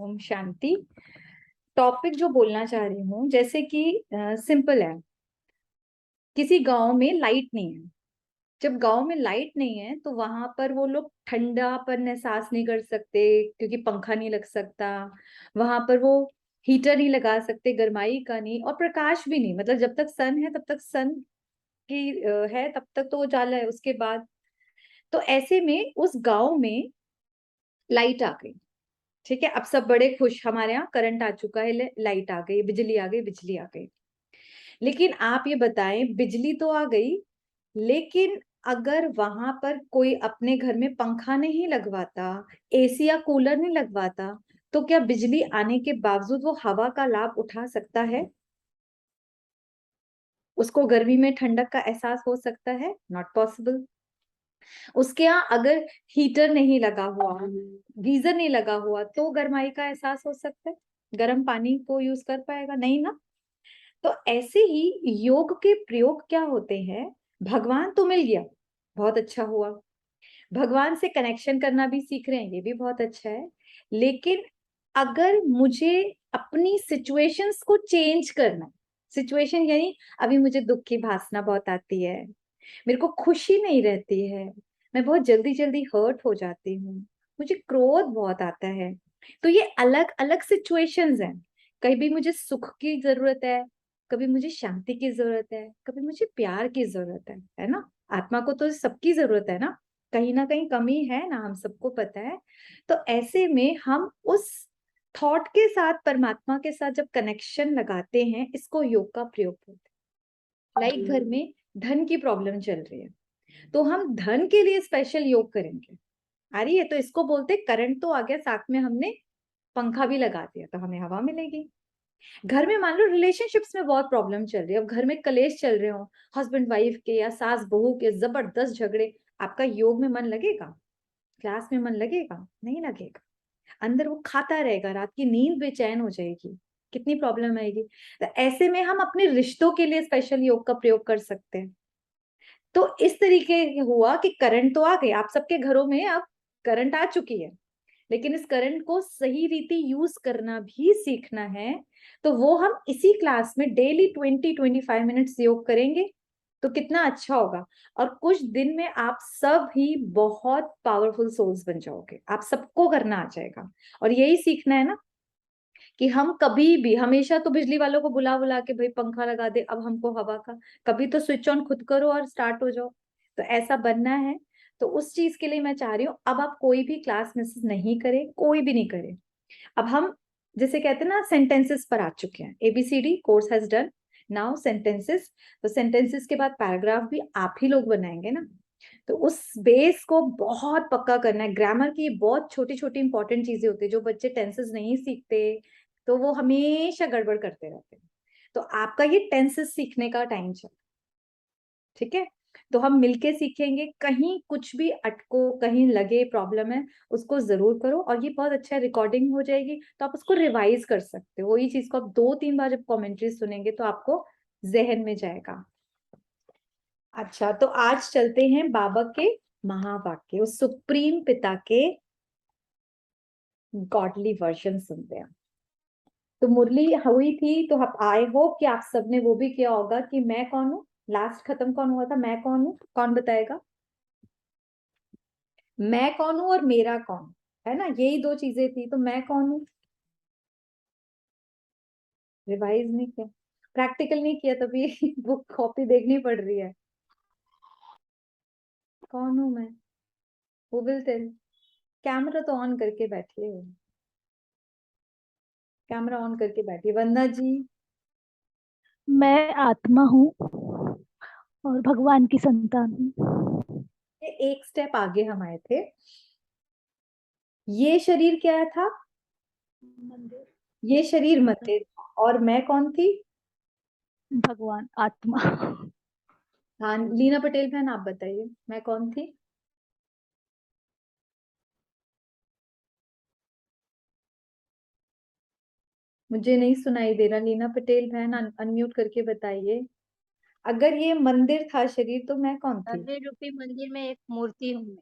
Om Shanti. Topic जो बोलना चाह रही हूँ, जैसे कि सिंपल है। किसी गांव में लाइट नहीं है। जब गांव में लाइट नहीं है तो वहां पर वो लोग ठंडापन एहसास नहीं कर सकते, क्योंकि पंखा नहीं लग सकता। वहां पर वो हीटर नहीं लगा सकते, गर्माई का नहीं, और प्रकाश भी नहीं। मतलब जब तक सन है तब तक सन की है, तब तक तो उजाला है। उसके बाद तो ऐसे में उस गांव में लाइट आ गई। ठीक है, अब सब बड़े खुश, हमारे यहाँ करंट आ चुका है, लाइट आ गई, बिजली आ गई, बिजली आ गई। लेकिन आप ये बताएं, बिजली तो आ गई, लेकिन अगर वहां पर कोई अपने घर में पंखा नहीं लगवाता, एसी या कूलर नहीं लगवाता, तो क्या बिजली आने के बावजूद वो हवा का लाभ उठा सकता है? उसको गर्मी में ठंडक का एहसास हो सकता है? Not possible. उसके यहाँ अगर हीटर नहीं लगा हुआ, गीजर नहीं लगा हुआ, तो गर्माई का एहसास हो सकता है? गर्म पानी को यूज कर पाएगा? नहीं ना। तो ऐसे ही योग के प्रयोग क्या होते हैं। भगवान तो मिल गया, बहुत अच्छा हुआ। भगवान से कनेक्शन करना भी सीख रहे हैं, ये भी बहुत अच्छा है। लेकिन अगर मुझे अपनी सिचुएशंस को चेंज करना, सिचुएशन यानी अभी मुझे दुख की भावना बहुत आती है, मेरे को खुशी नहीं रहती है, मैं बहुत जल्दी जल्दी हर्ट हो जाती हूँ, मुझे क्रोध बहुत आता है। तो ये अलग अलग सिचुएशंस हैं। कभी मुझे सुख की जरूरत है, कभी मुझे शांति की जरूरत है, कभी मुझे प्यार की जरूरत है ना। आत्मा को तो सबकी जरूरत है ना कहीं कमी है ना, हम सबको पता है। तो ऐसे में हम उस थॉट के साथ, परमात्मा के साथ जब कनेक्शन लगाते हैं, इसको योग का प्रयोग बोलते हैं। लाइक घर में धन की प्रॉब्लम चल रही है, तो हम धन के लिए स्पेशल योग करेंगे। आ रही है? तो इसको बोलते करंट तो आ गया, साथ में हमने पंखा भी लगा दिया, तो हमें हवा मिलेगी। घर में मान लो रिलेशनशिप्स में बहुत प्रॉब्लम चल रही है, अब घर में कलेश चल रहे हो, हस्बैंड वाइफ के या सास बहू के जबरदस्त झगड़े, आपका योग में मन लगेगा? क्लास में मन लगेगा? नहीं लगेगा। अंदर वो खाता रहेगा, रात की नींद बेचैन हो जाएगी, कितनी प्रॉब्लम आएगी। तो ऐसे में हम अपने रिश्तों के लिए स्पेशल योग का प्रयोग कर सकते हैं। तो इस तरीके हुआ कि करंट तो आ गए, आप सबके घरों में अब करंट आ चुकी है, लेकिन इस करंट को सही रीति यूज करना भी सीखना है। तो वो हम इसी क्लास में डेली 20-25 मिनट्स योग करेंगे, तो कितना अच्छा होगा। और कुछ दिन में आप सब ही बहुत पावरफुल सोल्स बन जाओगे, आप सबको करना आ जाएगा। और यही सीखना है ना, कि हम कभी भी, हमेशा तो बिजली वालों को बुला बुला के भाई पंखा लगा दे, अब हमको हवा का। कभी तो स्विच ऑन खुद करो और स्टार्ट हो जाओ। तो ऐसा बनना है। तो उस चीज के लिए मैं चाह रही हूँ, अब आप कोई भी क्लास मिस नहीं करें, कोई भी नहीं करे। अब हम जैसे कहते हैं ना, सेंटेंसेस पर आ चुके हैं, ABCD course has done, now sentences. तो सेंटेंसेस के बाद पैराग्राफ भी आप ही लोग बनाएंगे ना। तो उस बेस को बहुत पक्का करना है। ग्रामर की बहुत छोटी छोटी इंपॉर्टेंट चीजें होती है, जो बच्चे टेंसेस नहीं सीखते तो वो हमेशा गड़बड़ करते रहते हैं। तो आपका ये टेंसेस सीखने का टाइम चल, ठीक है। तो हम मिलके सीखेंगे, कहीं कुछ भी अटको, कहीं लगे प्रॉब्लम है, उसको जरूर करो। और ये बहुत अच्छा रिकॉर्डिंग हो जाएगी, तो आप उसको रिवाइज कर सकते हो। वही चीज को आप 2-3 बार जब कमेंट्री सुनेंगे तो आपको जहन में जाएगा। अच्छा, तो आज चलते हैं बाबा के महावाक्य, उस सुप्रीम पिता के गॉडली वर्जन सुनते हैं। तो मुरली हुई थी, तो आई होप कि आप सबने वो भी किया होगा कि मैं कौन हूँ। लास्ट खत्म कौन हुआ था? मैं कौन हूँ, कौन बताएगा? मैं कौन हूँ और मेरा कौन, है ना, यही दो चीजें थी। तो मैं कौन हूँ, रिवाइज नहीं किया, प्रैक्टिकल नहीं किया, तभी बुक कॉपी देखनी पड़ रही है। कौन हूँ मैं? वो विल टेल। कैमरा तो ऑन करके बैठिए, कैमरा ऑन करके बैठिए, वंदना जी। मैं आत्मा हूँ और भगवान की संतान हूँ। ये एक स्टेप आगे हम आए थे। ये शरीर क्या था? मंदिर। ये शरीर मंदिर था। और मैं कौन थी? भगवान आत्मा। हाँ, लीना पटेल बहन आप बताइए, मैं कौन थी? मुझे नहीं सुनाई दे रहा, लीना पटेल बहन अनम्यूट करके बताइए। अगर ये मंदिर था शरीर, तो मैं कौन थी? हृदय रूपी मंदिर में एक मूर्ति हूँ मैं।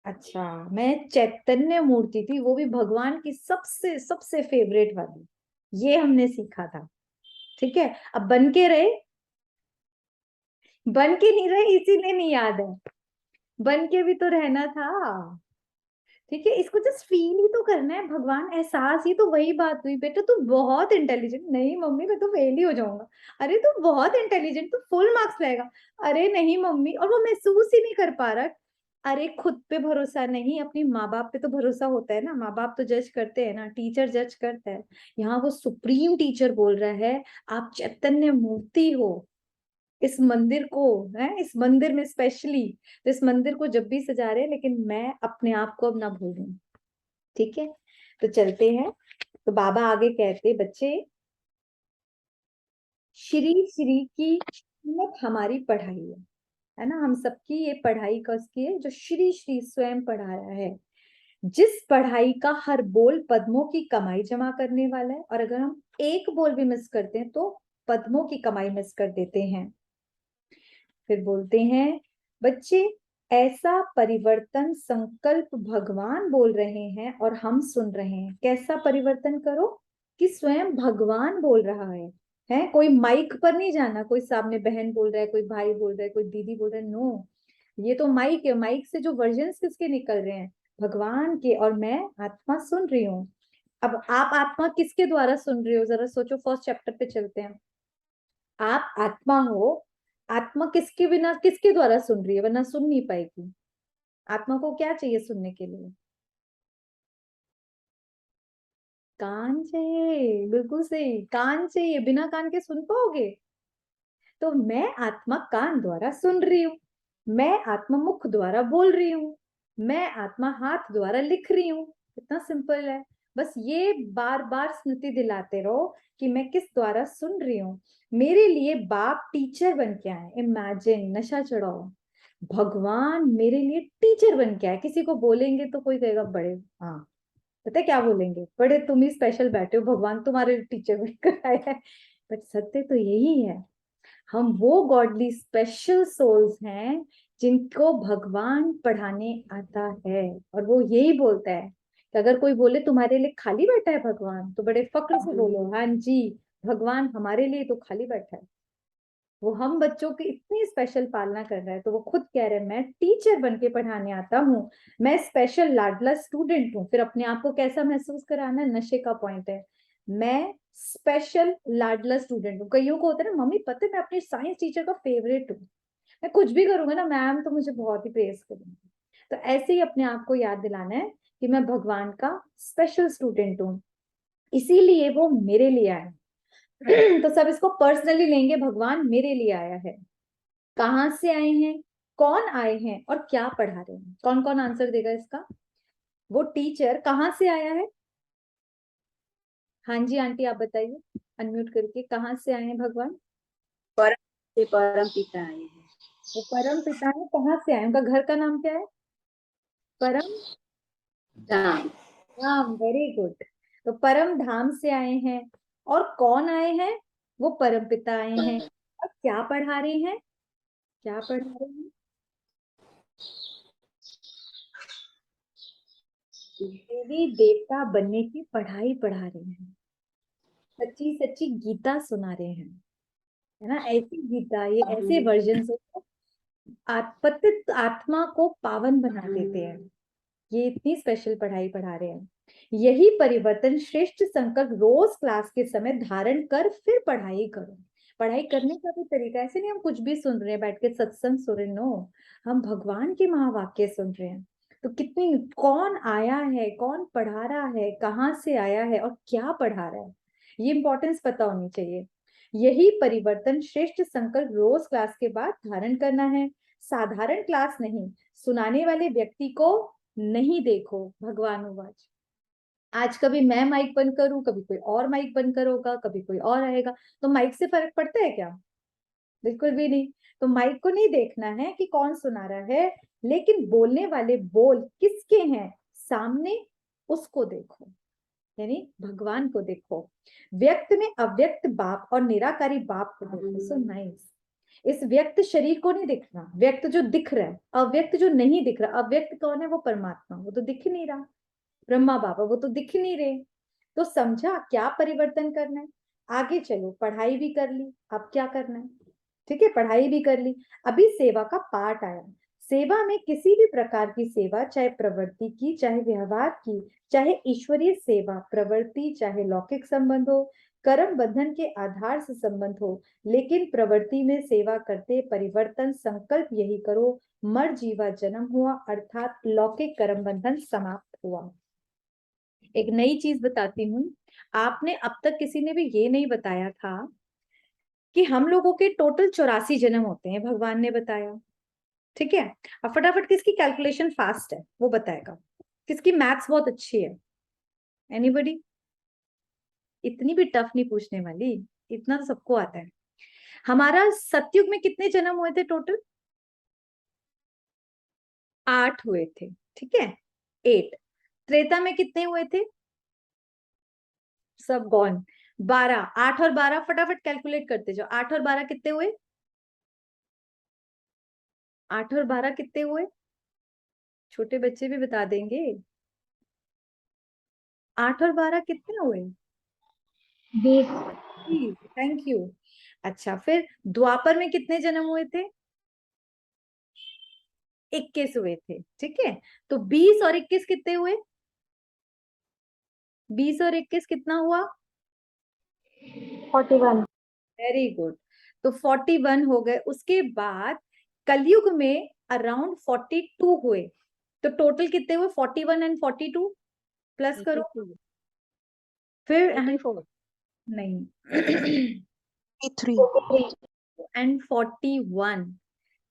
अच्छा, मैं चैतन्य मूर्ति थी, वो भी भगवान की सबसे सबसे फेवरेट वाली। ये हमने सीखा था। ठीक है, अब बन के रहे, बन के नहीं रहे इसीलिए नहीं याद है, बन के भी तो रहना था। ठीक है, इसको जस्ट फील ही तो करना है, भगवान एहसास ही तो, वही बात हुई। बेटा तू बहुत इंटेलिजेंट, नहीं मम्मी मैं तो फेल ही हो जाऊंगा। अरे तू बहुत इंटेलिजेंट, तू फुल मार्क्स लाएगा। अरे नहीं मम्मी, और वो महसूस ही नहीं कर पा रहा। अरे खुद पे भरोसा नहीं, अपनी माँ बाप पे तो भरोसा होता है ना, माँ बाप तो जज करते हैं ना, टीचर जज करता है। यहाँ वो सुप्रीम टीचर बोल रहा है आप चैतन्य मूर्ति हो। इस मंदिर को, है इस मंदिर में स्पेशली, तो इस मंदिर को जब भी सजा रहे हैं, लेकिन मैं अपने आप को अब ना भूलूं। ठीक है, तो चलते हैं। तो बाबा आगे कहते, बच्चे श्री श्री की कीमत हमारी पढ़ाई है ना, हम सबकी ये पढ़ाई का उसकी है, जो श्री श्री स्वयं पढ़ा रहा है। जिस पढ़ाई का हर बोल पद्मों की कमाई जमा करने वाला है, और अगर हम एक बोल भी मिस करते हैं तो पद्मों की कमाई मिस कर देते हैं। फिर बोलते हैं, बच्चे ऐसा परिवर्तन संकल्प भगवान बोल रहे हैं और हम सुन रहे हैं। कैसा परिवर्तन करो, कि स्वयं भगवान बोल रहा है कोई माइक पर नहीं जाना, कोई सामने बहन बोल रहा है, कोई भाई बोल रहा है, कोई दीदी बोल रहा है, नो। ये तो माइक है, माइक से जो वर्जन्स किसके निकल रहे हैं, भगवान के, और मैं आत्मा सुन रही हूँ। अब आप आत्मा किसके द्वारा सुन रहे हो, जरा सोचो, फर्स्ट चैप्टर पे चलते हैं। आप आत्मा हो, आत्मा किसके बिना, किसके द्वारा सुन रही है, वरना सुन नहीं पाएगी। आत्मा को क्या चाहिए सुनने के लिए, कान चाहिए, बिल्कुल सही, कान चाहिए, बिना कान के सुन पाओगे। तो मैं आत्मा कान द्वारा सुन रही हूँ, मैं आत्मा मुख द्वारा बोल रही हूँ, मैं आत्मा हाथ द्वारा लिख रही हूँ। कितना सिंपल है। बस ये बार बार स्मृति दिलाते रहो कि मैं किस द्वारा सुन रही हूँ। मेरे लिए बाप टीचर बन के आए, इमेजिन, नशा चढ़ाओ, भगवान मेरे लिए टीचर बन के आए। किसी को बोलेंगे तो कोई कहेगा बड़े, हाँ पता है क्या बोलेंगे, बड़े तुम ही स्पेशल बैठे हो, भगवान तुम्हारे टीचर बनकर आया है। बट सत्य तो यही है, हम वो गॉडली स्पेशल सोल्स हैं जिनको भगवान पढ़ाने आता है। और वो यही बोलता है कि अगर कोई बोले तुम्हारे लिए खाली बैठा है भगवान, तो बड़े फक्र से बोलो, हाँ जी, भगवान हमारे लिए तो खाली बैठा है। वो हम बच्चों की इतनी स्पेशल पालना कर रहा है, तो वो खुद कह रहे हैं मैं टीचर बन के पढ़ाने आता हूँ, मैं स्पेशल लाडला स्टूडेंट हूँ। फिर अपने आप को कैसा महसूस कराना, नशे का पॉइंट है, मैं स्पेशल लाडला स्टूडेंट हूँ। कईयों को होता है ना, मम्मी पता है मैं अपनी साइंस टीचर का फेवरेट हूँ, मैं कुछ भी करूंगा ना मैम तो मुझे बहुत ही प्रेज करेंगे। तो ऐसे ही अपने आप को याद दिलाना है कि मैं भगवान का स्पेशल स्टूडेंट हूँ, इसीलिए वो मेरे लिए आए। तो सब इसको पर्सनली लेंगे, भगवान मेरे लिए आया है। कहाँ से आए हैं, कौन आए हैं, और क्या पढ़ा रहे हैं। कौन कौन आंसर देगा इसका, वो टीचर कहाँ से आया है। हाँ जी आंटी आप बताइए, अनम्यूट करके, कहाँ से आए हैं भगवान। परम से परम पिता आए हैं। वो परम पिता है, कहाँ से आए, उनका घर का नाम क्या है, परम धाम। धाम, वेरी गुड। तो परम धाम से आए हैं, और कौन आए हैं, वो परम पिता आए हैं, और क्या पढ़ा रहे हैं, क्या पढ़ा रहे हैं, देवी देवता बनने की पढ़ाई पढ़ा रहे हैं, सच्ची सच्ची गीता सुना रहे हैं, है ना, ऐसी गीता, ये ऐसे वर्जन से पतित आत्मा को पावन बना देते हैं। ये इतनी स्पेशल पढ़ाई पढ़ा रहे हैं। यही परिवर्तन श्रेष्ठ संकल्प रोज क्लास के समय धारण कर फिर पढ़ाई करो। पढ़ाई करने का भी तरीका ऐसे नहीं हम कुछ भी सुन रहे हैं बैठ के सत्संग सुन रहे, नो, हम भगवान के महावाक्य सुन रहे हैं। तो कितनी, कौन आया है, कौन पढ़ा रहा है, कहाँ से आया है, और क्या पढ़ा रहा है, ये इंपॉर्टेंस पता होनी चाहिए। यही परिवर्तन श्रेष्ठ संकल्प रोज क्लास के बाद धारण करना है, साधारण क्लास नहीं। सुनाने वाले व्यक्ति को नहीं देखो, भगवान उवाच। आज कभी मैं माइक बंद करूं, कभी कोई और माइक बंद करोगा, कभी कोई और आएगा, तो माइक से फर्क पड़ता है क्या, बिल्कुल भी नहीं। तो माइक को नहीं देखना है कि कौन सुना रहा है, लेकिन बोलने वाले बोल किसके हैं सामने, उसको देखो, यानी भगवान को देखो। व्यक्त में अव्यक्त बाप और निराकारी बाप को देखो। So nice. इस व्यक्त शरीर को नहीं देखना, व्यक्त जो दिख रहा है, अव्यक्त जो नहीं दिख रहा। अव्यक्त कौन है? वो परमात्मा, वो तो दिख ही नहीं रहा। ब्रह्मा बाबा वो तो दिख ही नहीं रहे। तो समझा क्या परिवर्तन करना है। आगे चलो, पढ़ाई भी कर ली, अब क्या करना है? ठीक है, पढ़ाई भी कर ली, अभी सेवा का पार्ट आया। सेवा में किसी भी प्रकार की सेवा, चाहे प्रवृत्ति की, चाहे व्यवहार की, चाहे ईश्वरीय सेवा प्रवृत्ति, चाहे लौकिक संबंध हो, कर्म बंधन के आधार से संबंध हो, लेकिन प्रवृत्ति में सेवा करते परिवर्तन संकल्प यही करो, मर जीवा जन्म हुआ, अर्थात लौकिक कर्म बंधन समाप्त हुआ। एक नई चीज बताती हूँ, आपने अब तक किसी ने भी ये नहीं बताया था कि हम लोगों के टोटल 84 जन्म होते हैं, भगवान ने बताया। ठीक है, अब फटाफट किसकी कैलकुलेशन फास्ट है वो बताएगा, किसकी मैथ्स बहुत अच्छी है। एनीबडी? इतनी भी टफ नहीं पूछने वाली, इतना तो सबको आता है। हमारा सतयुग में कितने जन्म हुए थे टोटल? 8 हुए थे, ठीक है, 8। त्रेता में कितने हुए थे? सब गॉन। 12। 8 और 12 फटाफट कैलकुलेट करते जाओ। 8 और 12 कितने हुए? 8 और 12 कितने हुए? छोटे बच्चे भी बता देंगे। 8 और 12 कितने हुए? 20। Thank you. अच्छा, फिर द्वापर में कितने जन्म हुए थे? 21 हुए थे, ठीक है। तो 20 और 21 कितने हुए? 20 और 21 कितना हुआ? 41। Very good. तो 41 हो गए। उसके बाद कलयुग में अराउंड 42 हुए। तो टोटल कितने हुए? 41 एंड 42 प्लस करो। फिर 84। नहीं 83। एंड 41,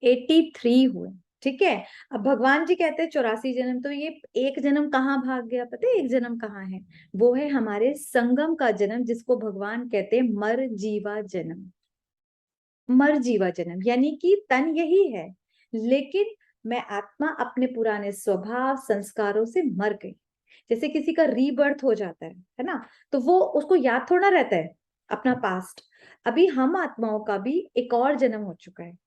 83 हुए, ठीक है। अब भगवान जी कहते हैं 84 जन्म, तो ये एक जन्म कहाँ भाग गया? पता है एक जन्म कहाँ है? वो है हमारे संगम का जन्म, जिसको भगवान कहते हैं मर जीवा जन्म। मर जीवा जन्म यानी कि तन यही है, लेकिन मैं आत्मा अपने पुराने स्वभाव संस्कारों से मर गई। जैसे किसी का रीबर्थ हो जाता है ना, तो वो उसको याद थोड़ा रहता है अपना पास्ट। अभी हम आत्माओं का भी एक और जन्म हो चुका है,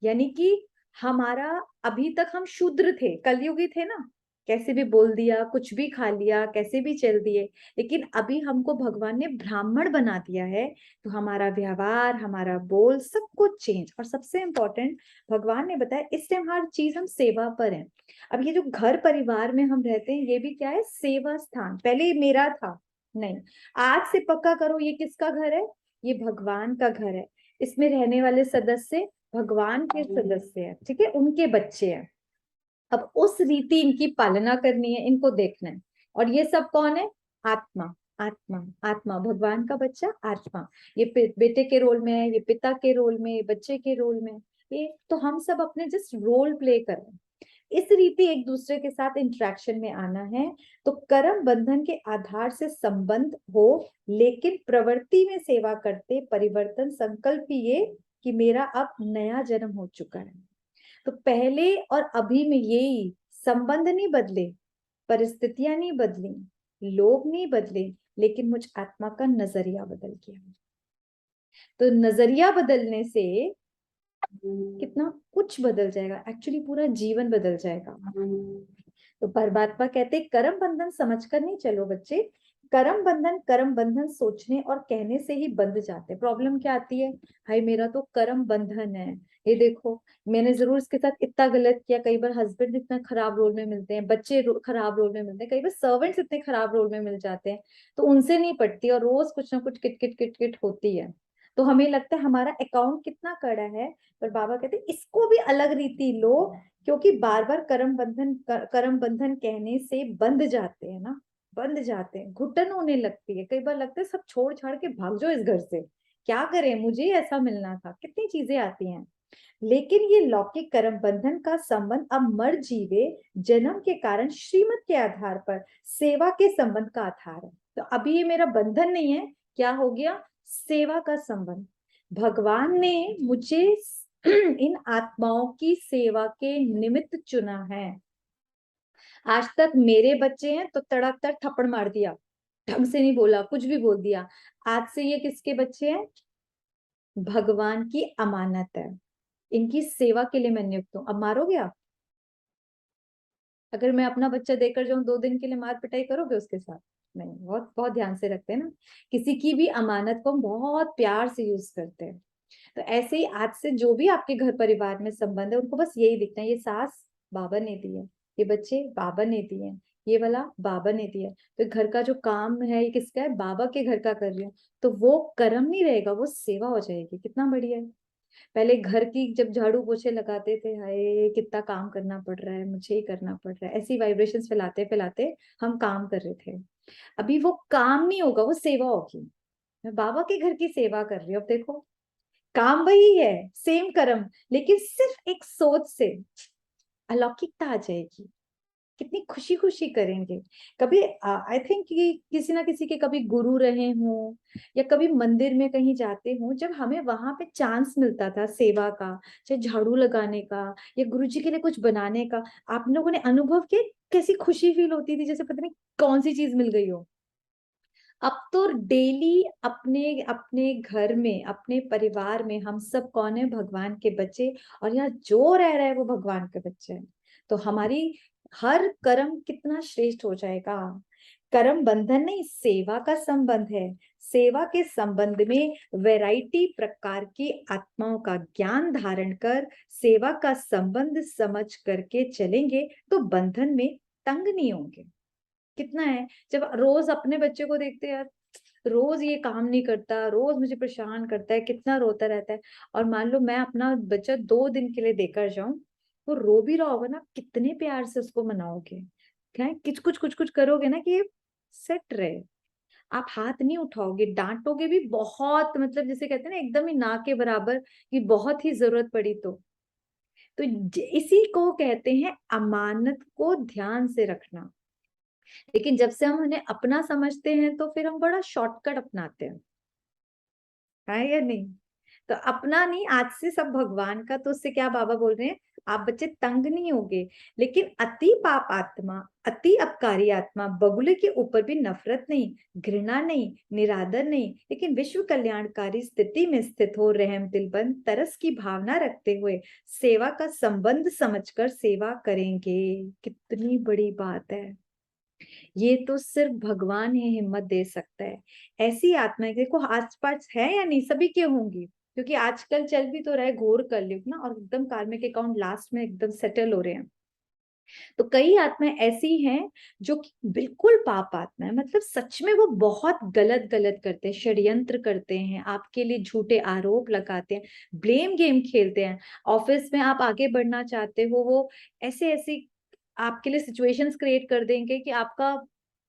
यानी कि हमारा, अभी तक हम शूद्र थे, कलयुगी थे ना, कैसे भी बोल दिया, कुछ भी खा लिया, कैसे भी चल दिए। लेकिन अभी हमको भगवान ने ब्राह्मण बना दिया है, तो हमारा व्यवहार, हमारा बोल, सब कुछ चेंज। और सबसे इंपॉर्टेंट, भगवान ने बताया इस टाइम हर चीज हम सेवा पर है। अब ये जो घर परिवार में हम रहते हैं, ये भी क्या है? सेवा स्थान। पहले ये मेरा था, नहीं, आज से पक्का करो ये किसका घर है? ये भगवान का घर है। इसमें रहने वाले सदस्य भगवान के सदस्य हैं, ठीक है, उनके बच्चे हैं। अब उस रीति इनकी पालना करनी है, इनको देखना है। और ये सब कौन है? आत्मा। आत्मा, आत्मा, भगवान का बच्चा आत्मा। ये बेटे के रोल में है, ये पिता के रोल में, ये बच्चे के रोल में। ये तो हम सब अपने जस्ट रोल प्ले कर रहे हैं। इस रीति एक दूसरे के साथ इंटरेक्शन में आना है। तो कर्म बंधन के आधार से संबंध हो, लेकिन प्रवृत्ति में सेवा करते परिवर्तन संकल्प ये कि मेरा अब नया जन्म हो चुका है। तो पहले और अभी में यही संबंध नहीं बदले, परिस्थितियां नहीं बदली, लोग नहीं बदले, लेकिन मुझ आत्मा का नजरिया बदल गया। तो नजरिया बदलने से कितना कुछ बदल जाएगा, एक्चुअली पूरा जीवन बदल जाएगा। तो परमात्मा कहते कर्म बंधन समझकर नहीं चलो बच्चे। कर्म बंधन सोचने और कहने से ही बंध जाते हैं। प्रॉब्लम क्या आती है? भाई मेरा तो कर्म बंधन है, ये देखो मैंने जरूर इसके साथ इतना गलत किया। कई बार हस्बैंड इतना खराब रोल में मिलते हैं, बच्चे खराब रोल में मिलते हैं, कई बार सर्वेंट्स इतने खराब रोल में मिल जाते हैं, तो उनसे नहीं पटती और रोज कुछ ना कुछ किट किट किट किट होती है। तो हमें लगता है हमारा अकाउंट कितना कड़ा है, पर बाबा कहते इसको भी अलग रीति लो, क्योंकि बार बार कर्म बंधन कहने से बंध जाते हैं ना, बंध जाते हैं, घुटन होने लगती है। कई बार लगता है सब छोड़ छाड़ के भाग जाओ इस घर से, क्या करें, मुझे ऐसा मिलना था, कितनी चीजें आती हैं। लेकिन ये लौकिक कर्म बंधन का संबंध अब मर जीवे जन्म के कारण श्रीमत के आधार पर सेवा के संबंध का आधार है। तो अभी ये मेरा बंधन नहीं है, क्या हो गया? सेवा का संबंध। भगवान ने मुझे इन आत्माओं की सेवा के निमित्त चुना है। आज तक मेरे बच्चे हैं तो तड़क थप्पड़ मार दिया, ढंग से नहीं बोला, कुछ भी बोल दिया। आज से ये किसके बच्चे हैं? भगवान की अमानत है, इनकी सेवा के लिए मैं नियुक्त हूँ। अब मारोगे आप? अगर मैं अपना बच्चा देकर जाऊं 2 दिन के लिए, मार पिटाई करोगे उसके साथ? नहीं, बहुत बहुत ध्यान से रखते हैं ना, किसी की भी अमानत को हम बहुत प्यार से यूज करते हैं। तो ऐसे ही आज से जो भी आपके घर परिवार में संबंध है, उनको बस यही दिखना है, ये सास बाबा ने दी है, ये बच्चे बाबा ने दिए हैं, ये वाला बाबा ने दिया है। तो घर का जो काम है ये किसका है? बाबा के घर का कर रही हूँ। तो वो कर्म नहीं रहेगा, वो सेवा हो जाएगी। कितना बढ़िया है। पहले घर की जब झाड़ू पोछे लगाते थे, हाय कितना काम करना पड़ रहा है, मुझे ही करना पड़ रहा है, ऐसी वाइब्रेशंस फैलाते फैलाते हम काम कर रहे थे। अभी वो काम नहीं होगा, वो सेवा होगी। मैं बाबा के घर की सेवा कर रही हूँ। अब देखो, काम वही है, सेम कर्म, लेकिन सिर्फ एक सोच से अलौकिकता आ जाएगी। कितनी खुशी खुशी करेंगे। कभी आई थिंक कि किसी ना किसी के कभी गुरु रहे हों, या कभी मंदिर में कहीं जाते हों, जब हमें वहां पे चांस मिलता था सेवा का, चाहे झाड़ू लगाने का या गुरु जी के लिए कुछ बनाने का, आप लोगों ने अनुभव किया कैसी खुशी फील होती थी, जैसे पता नहीं कौन सी चीज मिल गई हो। अब तो डेली अपने अपने घर में, अपने परिवार में हम सब कौन है? भगवान के बच्चे। और यहाँ जो रह रहा है वो भगवान के बच्चे हैं। तो हमारी हर कर्म कितना श्रेष्ठ हो जाएगा। कर्म बंधन नहीं, सेवा का संबंध है। सेवा के संबंध में वैरायटी प्रकार की आत्माओं का ज्ञान धारण कर सेवा का संबंध समझ करके चलेंगे तो बंधन में तंग नहीं होंगे। कितना है, जब रोज अपने बच्चे को देखते हैं, यार रोज ये काम नहीं करता, रोज मुझे परेशान करता है, कितना रोता रहता है। और मान लो मैं अपना बच्चा 2 दिन के लिए देकर जाऊं, वो रो भी रहा होगा ना, कितने प्यार से उसको मनाओगे, क्या है, कुछ कुछ करोगे ना कि ये सेट रहे। आप हाथ नहीं उठाओगे, डांटोगे भी बहुत, मतलब जैसे कहते हैं ना एकदम ही ना के बराबर, कि बहुत ही जरूरत पड़ी तो इसी को कहते हैं अमानत को ध्यान से रखना। लेकिन जब से हम उन्हें अपना समझते हैं तो फिर हम बड़ा शॉर्टकट अपनाते हैं, है या नहीं? तो अपना नहीं, आज से सब भगवान का। तो उससे क्या बाबा बोल रहे हैं, आप बच्चे तंग नहीं होगे। लेकिन अति पाप आत्मा, अति अपकारी आत्मा बगुले के ऊपर भी नफरत नहीं, घृणा नहीं, निरादर नहीं, लेकिन विश्व कल्याणकारी स्थिति में स्थित हो रहम दिलबंद तरस की भावना रखते हुए सेवा का संबंध समझकर सेवा करेंगे। कितनी बड़ी बात है। ये तो सिर्फ भगवान ही हिम्मत दे सकता है। ऐसी आत्माएं देखो आसपास है या नहीं, सभी के होंगी, क्योंकि आजकल चल भी तो रहा है घोर कलयुग ना, और एकदम कार्मिक अकाउंट लास्ट में एकदम सेटल हो रहे हैं। तो कई आत्माएं ऐसी हैं जो कि बिल्कुल पाप आत्मा है, मतलब सच में वो बहुत गलत गलत करते हैं, षड्यंत्र करते हैं, आपके लिए झूठे आरोप लगाते हैं, ब्लेम गेम खेलते हैं। ऑफिस में आप आगे बढ़ना चाहते हो, वो ऐसे ऐसे आपके लिए सिचुएशंस क्रिएट कर देंगे कि आपका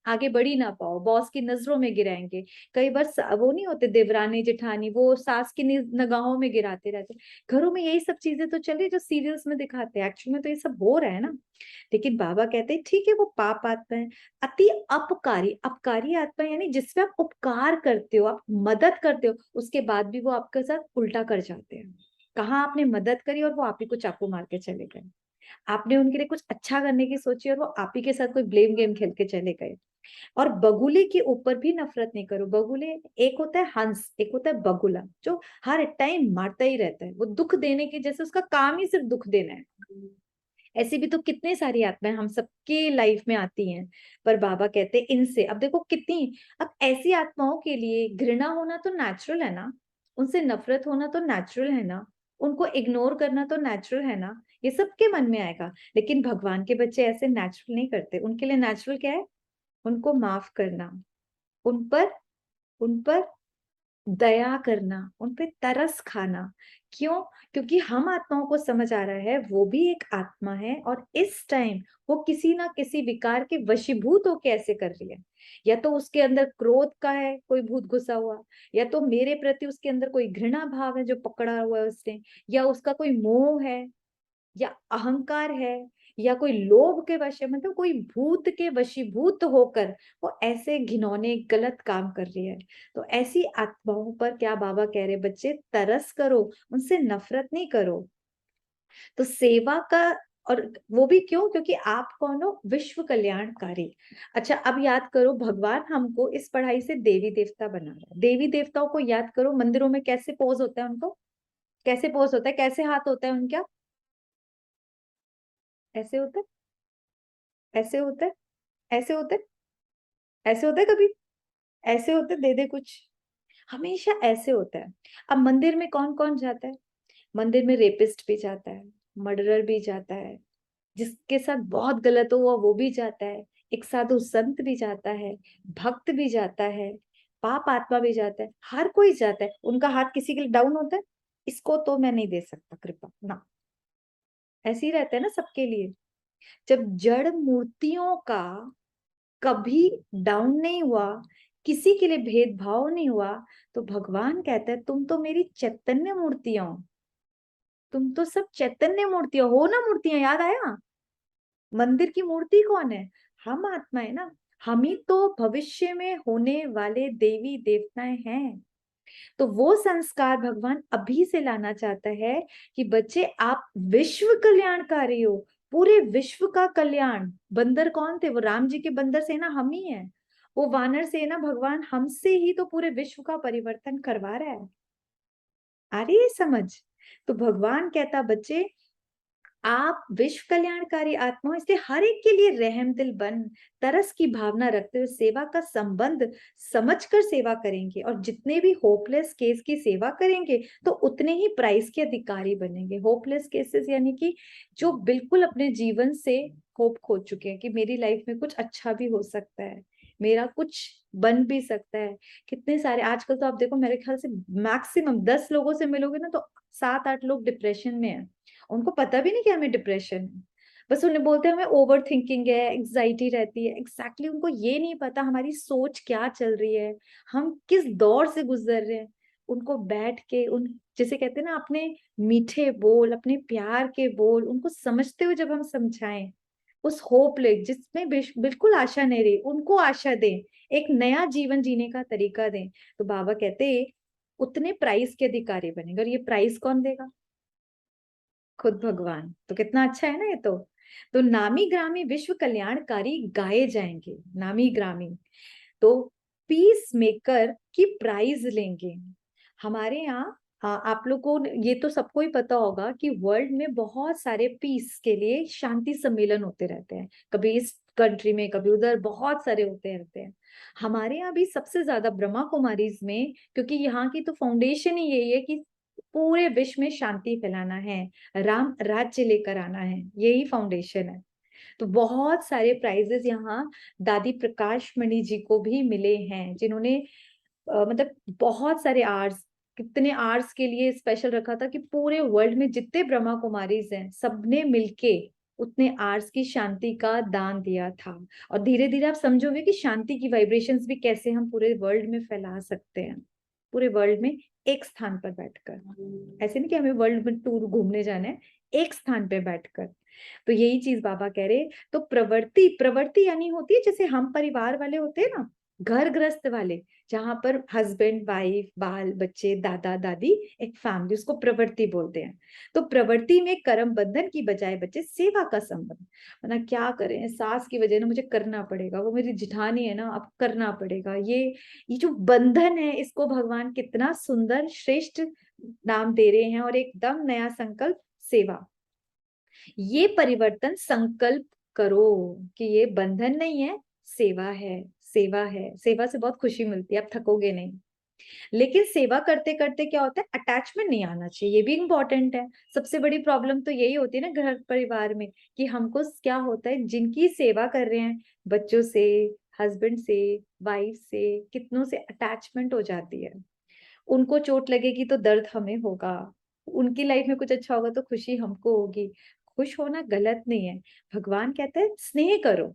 आगे बढ़ ही ना पाओ, बॉस की नजरों में गिराएंगे। कई बार वो नहीं होते देवरानी जेठानी, वो सास की निगाहों में गिराते रहते। घरों में यही सब चीजें तो चल रही जो सीरियल्स में दिखाते हैं, एक्चुअल में तो ये सब हो रहा है ना। लेकिन बाबा कहते हैं ठीक है, वो पाप आत्मा है। अति अपकारी, अपकारी आत्मा यानी जिसमें आप उपकार करते हो, आप मदद करते हो, उसके बाद भी वो आपके साथ उल्टा कर जाते हैं। कहाँ आपने मदद करी और वो आप ही को चाकू मार के चले गए। आपने उनके लिए कुछ अच्छा करने की सोची और वो आप ही के साथ कोई ब्लेम गेम खेल के चले गए। और बगुले के ऊपर भी नफरत नहीं करो। बगुले, एक होता है हंस, एक होता है बगुला, जो हर टाइम मारता ही रहता है, वो दुख देने के, जैसे उसका काम ही सिर्फ दुख देना है। ऐसी भी तो कितने सारी आत्माएं हम सबके लाइफ में आती हैं। पर बाबा कहते हैं इनसे, अब देखो कितनी, अब ऐसी आत्माओं के लिए घृणा होना तो नेचुरल है ना, उनसे नफरत होना तो नेचुरल है ना, उनको इग्नोर करना तो नेचुरल है ना, ये सबके मन में आएगा। लेकिन भगवान के बच्चे ऐसे नेचुरल नहीं करते। उनके लिए नेचुरल क्या है? उनको माफ करना, उन पर दया करना, उन पे तरस खाना। क्यों? क्योंकि हम आत्माओं को समझ आ रहा है वो भी एक आत्मा है, और इस टाइम वो किसी ना किसी विकार के वशीभूत होके ऐसे कर रही है। या तो उसके अंदर क्रोध का है कोई भूत घुसा हुआ, या तो मेरे प्रति उसके अंदर कोई घृणा भाव है जो पकड़ा हुआ है उसने, या उसका कोई मोह है, या अहंकार है, या कोई लोभ के वश है, मतलब कोई भूत के वशीभूत होकर वो ऐसे घिनौने गलत काम कर रही है। तो ऐसी आत्माओं पर क्या बाबा कह रहे, बच्चे तरस करो, उनसे नफरत नहीं करो। तो सेवा का और वो भी क्यों? क्योंकि आप कौन हो? विश्व कल्याणकारी। अच्छा, अब याद करो, भगवान हमको इस पढ़ाई से देवी देवता बना रहा है। देवी देवताओं को याद करो, मंदिरों में कैसे पोज होता है उनको, कैसे पोज होता है, कैसे हाथ होता है उनका, ऐसे होता है, ऐसे होता है, ऐसे होता है, ऐसे होता है, कभी ऐसे होते, दे दे कुछ, हमेशा ऐसे होता है। अब मंदिर में कौन कौन जाता है? मंदिर में रेपिस्ट भी जाता है, मर्डरर भी जाता है, जिसके साथ बहुत गलत हुआ वो भी जाता है, एक साधु संत भी जाता है, भक्त भी जाता है, पाप आत्मा भी जाता है, हर कोई जाता है। उनका हाथ किसी के लिए डाउन होता है? इसको तो मैं नहीं दे सकता कृपा ना, ऐसे ही रहता है ना सबके लिए। जब जड़ मूर्तियों का कभी डाउन नहीं हुआ, किसी के लिए भेदभाव नहीं हुआ, तो भगवान कहता है तुम तो मेरी चैतन्य मूर्तियां हो, तुम तो सब चैतन्य मूर्तियां हो ना। मूर्तियां याद आया? मंदिर की मूर्ति कौन है? हम आत्मा है ना, हम ही तो भविष्य में होने वाले देवी देवताएं हैं। तो वो संस्कार भगवान अभी से लाना चाहता है कि बच्चे आप विश्व कल्याणकारी हो, पूरे विश्व का कल्याण। बंदर कौन थे? वो राम जी के बंदर सेना हम ही है, वो वानर सेना भगवान हमसे ही तो पूरे विश्व का परिवर्तन करवा रहा है। आ रही है समझ? तो भगवान कहता बच्चे आप विश्व कल्याणकारी आत्मा हो, इसलिए हर एक के लिए रहम दिल बन, तरस की भावना रखते हुए सेवा का संबंध समझकर सेवा करेंगे, और जितने भी होपलेस केस की सेवा करेंगे तो उतने ही प्राइस के अधिकारी बनेंगे। होपलेस केसेस यानी कि जो बिल्कुल अपने जीवन से होप खो चुके हैं कि मेरी लाइफ में कुछ अच्छा भी हो सकता है, मेरा कुछ बन भी सकता है। कितने सारे आजकल तो आप देखो, मेरे ख्याल से मैक्सिमम 10 लोगों से मिलोगे ना तो 7-8 लोग डिप्रेशन में है। उनको पता भी नहीं कि हमें डिप्रेशन है, बस उन्हें बोलते हैं हमें ओवर थिंकिंग है, एग्जाइटी रहती है। एग्जैक्टली उनको ये नहीं पता हमारी सोच क्या चल रही है, हम किस दौर से गुजर रहे हैं। उनको बैठ के उन, जैसे कहते हैं ना, अपने मीठे बोल, अपने प्यार के बोल उनको समझते हुए जब हम समझाएं, उस होप ले जिसमें बिल्कुल आशा नहीं रही, उनको आशा दें, एक नया जीवन जीने का तरीका दें, तो बाबा कहते उतने प्राइस के अधिकारी बनेंगे। और ये प्राइस कौन देगा? खुद भगवान। तो कितना अच्छा है ना ये तो नामी ग्रामी विश्व कल्याणकारी गाए जाएंगे, नामी ग्रामी। तो पीस मेकर की प्राइज लेंगे हमारे यहाँ। आप लोग को ये तो सबको ही पता होगा कि वर्ल्ड में बहुत सारे पीस के लिए शांति सम्मेलन होते रहते हैं, कभी इस कंट्री में कभी उधर, बहुत सारे होते रहते हैं। हमारे यहाँ भी सबसे ज्यादा ब्रह्मा कुमारीज में, क्योंकि यहाँ की तो फाउंडेशन ही यही है कि पूरे विश्व में शांति फैलाना है, राम राज्य लेकर आना है, यही फाउंडेशन है। तो बहुत सारे प्राइजेस यहाँ दादी प्रकाश मणि जी को भी मिले हैं, जिन्होंने मतलब बहुत सारे आर्ट्स, कितने आर्ट्स के लिए स्पेशल रखा था कि पूरे वर्ल्ड में जितने ब्रह्मा कुमारीज हैं सबने मिलके उतने आर्ट्स की शांति का दान दिया था। और धीरे धीरे आप समझोगे कि शांति की वाइब्रेशंस भी कैसे हम पूरे वर्ल्ड में फैला सकते हैं, पूरे वर्ल्ड में एक स्थान पर बैठकर। ऐसे नहीं कि हमें वर्ल्ड में टूर घूमने जाना है, एक स्थान पे बैठकर। तो यही चीज बाबा कह रहे। तो प्रवृत्ति, प्रवृत्ति यानी होती है जैसे हम परिवार वाले होते हैं ना, घर गृहस्थ वाले, जहां पर हस्बैंड वाइफ बाल बच्चे दादा दादी, एक फैमिली, उसको प्रवृत्ति बोलते हैं। तो प्रवृत्ति में कर्म बंधन की बजाय बच्चे सेवा का संबंध। वरना क्या करें, सास की वजह ना मुझे करना पड़ेगा, वो मेरी जिठानी है ना अब करना पड़ेगा, ये जो बंधन है, इसको भगवान कितना सुंदर श्रेष्ठ नाम दे रहे हैं, और एकदम नया संकल्प सेवा। ये परिवर्तन संकल्प करो कि ये बंधन नहीं है, सेवा है, सेवा है। सेवा से बहुत खुशी मिलती है, आप थकोगे नहीं। लेकिन सेवा करते करते क्या होता है, अटैचमेंट नहीं आना चाहिए, ये भी इम्पोर्टेंट है। सबसे बड़ी प्रॉब्लम तो यही होती है ना घर परिवार में, कि हमको क्या होता है, जिनकी सेवा कर रहे हैं, बच्चों से, हस्बैंड से, वाइफ से, कितनों से अटैचमेंट हो जाती है। उनको चोट लगेगी तो दर्द हमें होगा, उनकी लाइफ में कुछ अच्छा होगा तो खुशी हमको होगी। खुश होना गलत नहीं है। भगवान कहते हैं स्नेह करो,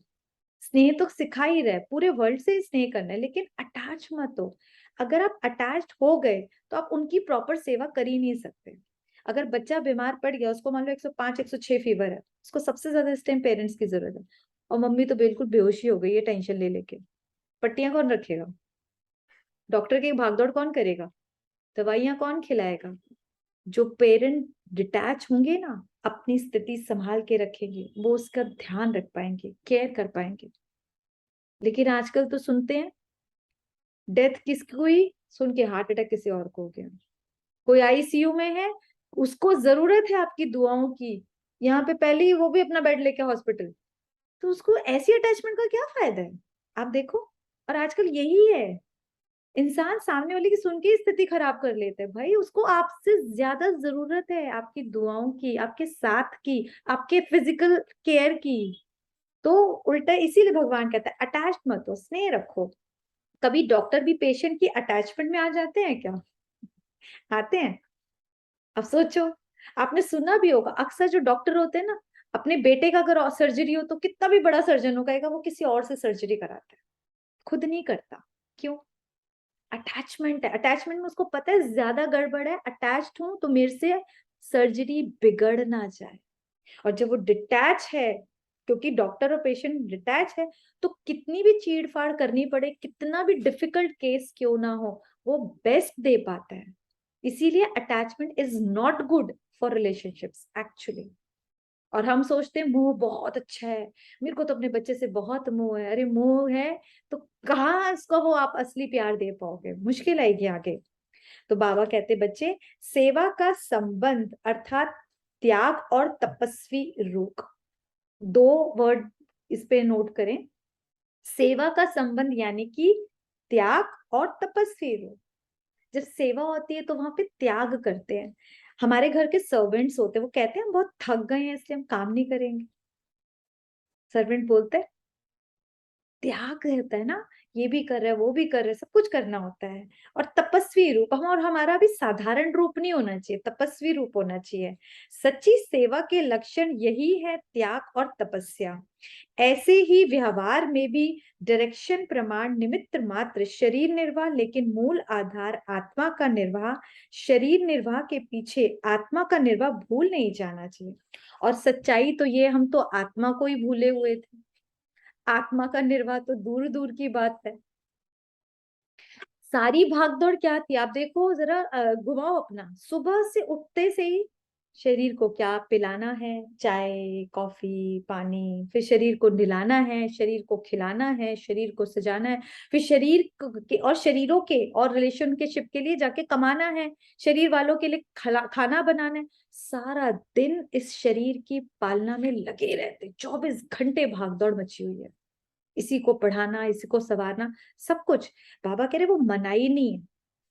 स्नेह तो सिखा ही रहा है, पूरे वर्ल्ड से स्नेह करना है, लेकिन अटैच मत हो। अगर आप अटैच्ड हो गए तो आप उनकी प्रॉपर सेवा कर ही नहीं सकते। अगर बच्चा बीमार पड़ गया, उसको मान लो 105 106 फीवर है, उसको सबसे ज्यादा इस टाइम पेरेंट्स की जरूरत है, और मम्मी तो बिल्कुल बेहोशी हो गई है टेंशन ले लेके, पट्टियां कौन रखेगा? डॉक्टर की भागदौड़ कौन करेगा? दवाइयां कौन खिलाएगा? जो पेरेंट डिटैच होंगे ना, अपनी स्थिति संभाल के रखेंगे, वो उसका ध्यान रख पाएंगे, केयर कर पाएंगे। लेकिन आजकल तो सुनते हैं डेथ किसकी हुई, सुन के हार्ट अटैक किसी और को हो गया। कोई आईसीयू में है, उसको जरूरत है आपकी दुआओं की, यहाँ पे पहले ही वो भी अपना बेड लेके हॉस्पिटल, तो उसको ऐसी अटैचमेंट का क्या फायदा है? आप देखो। और आजकल यही है, इंसान सामने वाले की सुन के ही स्थिति खराब कर लेते हैं। भाई उसको आपसे ज्यादा जरूरत है आपकी दुआओं की, आपके साथ की, आपके फिजिकल केयर की। तो उल्टा इसीलिए भगवान कहता है अटैच मत हो, स्नेह रखो। कभी डॉक्टर भी पेशेंट की अटैचमेंट में आ जाते हैं क्या? आते हैं? अब सोचो, आपने सुना भी होगा अक्सर जो डॉक्टर होते हैं ना, अपने बेटे का अगर सर्जरी हो तो कितना भी बड़ा सर्जन हो कहेगा वो किसी और से सर्जरी कराता है, खुद नहीं करता। क्यों? अटैचमेंट है। अटैचमेंट में उसको पता है ज्यादा गड़बड़ है, अटैच्ड हूं तो मेरे से सर्जरी बिगड़ ना जाए। और जब वो डिटैच है, क्योंकि डॉक्टर और पेशेंट डिटैच है, तो कितनी भी चीड़ फाड़ करनी पड़े, कितना भी डिफिकल्ट केस क्यों ना हो, वो बेस्ट दे पाता है। इसीलिए attachment is not good for relationships actually. और हम सोचते हैं मोह बहुत अच्छा है, मेरे को तो अपने बच्चे से बहुत मोह है। अरे मोह है तो कहाँ इसको वो आप असली प्यार दे पाओगे, मुश्किल आएगी आगे। तो बाबा कहते बच्चे, सेवा का संबंध अर्थात त्याग और तपस्वी रूप, दो वर्ड इस पे नोट करें। सेवा का संबंध यानी कि त्याग और तपस्वी रूप। जब सेवा होती है तो वहां पे त्याग करते हैं। हमारे घर के सर्वेंट्स होते हैं, वो कहते हैं हम बहुत थक गए हैं इसलिए हम काम नहीं करेंगे। सर्वेंट बोलते हैं, त्याग रहता है ना, ये भी कर रहे हैं वो भी कर रहे हैं, सब कुछ करना होता है। और तपस्वी रूप हम, और हमारा भी साधारण रूप नहीं होना चाहिए, तपस्वी रूप होना चाहिए। सच्ची सेवा के लक्षण यही है, त्याग और तपस्या। ऐसे ही व्यवहार में भी डायरेक्शन प्रमाण निमित्त मात्र, शरीर निर्वाह लेकिन मूल आधार आत्मा का निर्वाह। शरीर निर्वाह के पीछे आत्मा का निर्वाह भूल नहीं जाना चाहिए। और सच्चाई तो ये, हम तो आत्मा को ही भूले हुए थे। आत्मा का निर्वाह तो दूर दूर की बात है। सारी भागदौड़ क्या थी आप देखो जरा, घुमाओ अपना, सुबह से उठते से ही शरीर को क्या पिलाना है, चाय कॉफी पानी, फिर शरीर को नहलाना है, शरीर को खिलाना है, शरीर को सजाना है, फिर के और शरीरों के और रिलेशनशिप के लिए जाके कमाना है, शरीर वालों के लिए खाना बनाना है। सारा दिन इस शरीर की पालना में लगे रहते, 24 घंटे भागदौड़ मची हुई है। इसी को पढ़ाना, इसी को संवारना, सब कुछ। बाबा कह रहे वो मनाही नहीं है,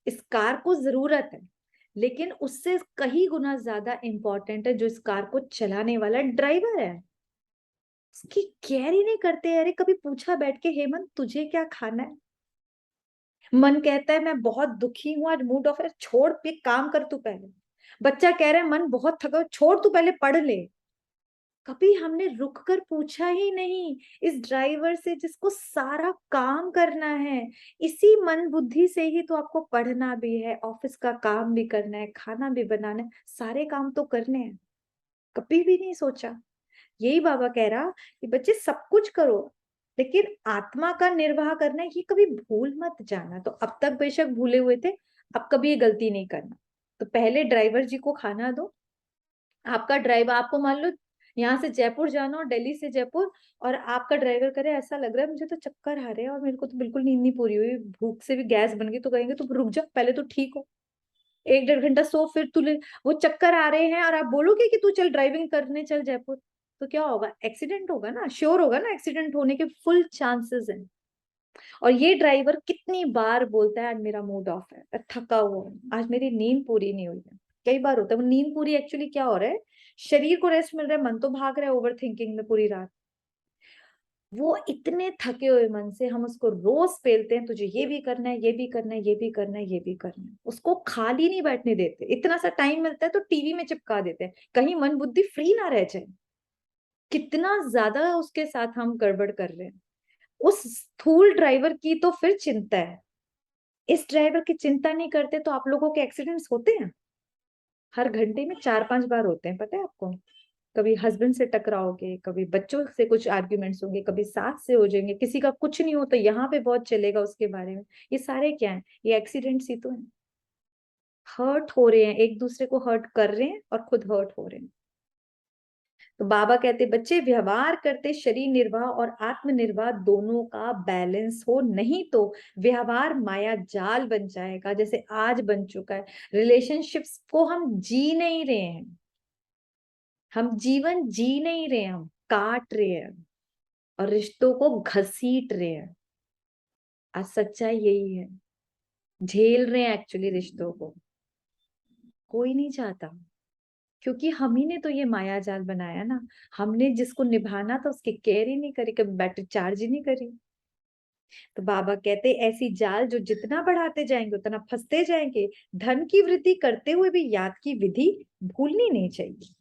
इस कार को जरूरत है, लेकिन उससे कहीं गुना ज्यादा इंपॉर्टेंट है जो इस कार को चलाने वाला ड्राइवर है। उसकी केयर ही नहीं करते। अरे कभी पूछा बैठ के, हेमंत तुझे क्या खाना है? मन कहता है मैं बहुत दुखी हूं, आज मूड ऑफ है, छोड़ पे काम कर तू पहले। बच्चा कह रहा है मन बहुत थका, छोड़ तू पहले पढ़ ले। कभी हमने रुक कर पूछा ही नहीं इस ड्राइवर से जिसको सारा काम करना है। इसी मन बुद्धि से ही तो आपको पढ़ना भी है, ऑफिस का काम भी करना है, खाना भी बनाना है, सारे काम तो करने हैं। कभी भी नहीं सोचा। यही बाबा कह रहा कि बच्चे सब कुछ करो, लेकिन आत्मा का निर्वाह करना है ये कभी भूल मत जाना। तो अब तक बेशक भूले हुए थे, अब कभी ये गलती नहीं करना। तो पहले ड्राइवर जी को खाना दो। आपका ड्राइवर, आपको मान लो यहाँ से जयपुर जाना और दिल्ली से जयपुर, और आपका ड्राइवर करे ऐसा लग रहा है मुझे तो चक्कर आ रहे हैं और मेरे को तो बिल्कुल नींद नहीं पूरी हुई, भूख से भी गैस बन गई, तो कहेंगे तो रुक जा पहले तो ठीक हो, 1-1.5 घंटा सो, फिर तू वो चक्कर आ रहे हैं और आप बोलोगे कि तू चल ड्राइविंग करने चल जयपुर, तो क्या होगा? एक्सीडेंट होगा ना, श्योर होगा ना, एक्सीडेंट होने के फुल चांसेस हैं। और ये ड्राइवर कितनी बार बोलता है आज मेरा मूड ऑफ है, मैं थका हुआ हूँ, आज मेरी नींद पूरी नहीं हुई है। कई बार होता है वो नींद पूरी, एक्चुअली क्या हो रहा है, शरीर को रेस्ट मिल रहा है, मन तो भाग रहा है ओवर थिंकिंग में पूरी रात। वो इतने थके हुए मन से हम उसको रोज पेलते हैं, तुझे ये भी करना है, ये भी करना है, ये भी करना है, ये भी करना है। उसको खाली नहीं बैठने देते, इतना सा टाइम मिलता है तो टीवी में चिपका देते हैं, कहीं मन बुद्धि फ्री ना रह जाए। कितना ज्यादा उसके साथ हम गड़बड़ कर रहे हैं। उस स्थूल ड्राइवर की तो फिर चिंता है, इस ड्राइवर की चिंता नहीं करते तो आप लोगों के एक्सीडेंट्स होते हैं। हर घंटे में 4-5 बार होते हैं, पता है आपको? कभी हस्बैंड से टकराओगे, कभी बच्चों से कुछ आर्ग्यूमेंट्स होंगे, कभी सास से हो जाएंगे, किसी का कुछ नहीं हो तो यहाँ पे बहुत चलेगा उसके बारे में। ये सारे क्या है? ये एक्सीडेंट्स ही तो है। हर्ट हो रहे हैं, एक दूसरे को हर्ट कर रहे हैं और खुद हर्ट हो रहे हैं। तो बाबा कहते बच्चे व्यवहार करते शरीर निर्वाह और आत्मनिर्वाह दोनों का बैलेंस हो, नहीं तो व्यवहार माया जाल बन जाएगा, जैसे आज बन चुका है। रिलेशनशिप्स को हम जी नहीं रहे हैं, हम जीवन जी नहीं रहे, हम काट रहे हैं और रिश्तों को घसीट रहे हैं। आज सच्चाई यही है, झेल रहे हैं एक्चुअली रिश्तों को। कोई नहीं चाहता, क्योंकि हम ही ने तो ये माया जाल बनाया ना। हमने जिसको निभाना था उसकी केयर ही नहीं करी, कभी बैटरी चार्ज ही नहीं करी। तो बाबा कहते ऐसी जाल जो जितना बढ़ाते जाएंगे उतना फंसते जाएंगे। धन की वृद्धि करते हुए भी याद की विधि भूलनी नहीं चाहिए।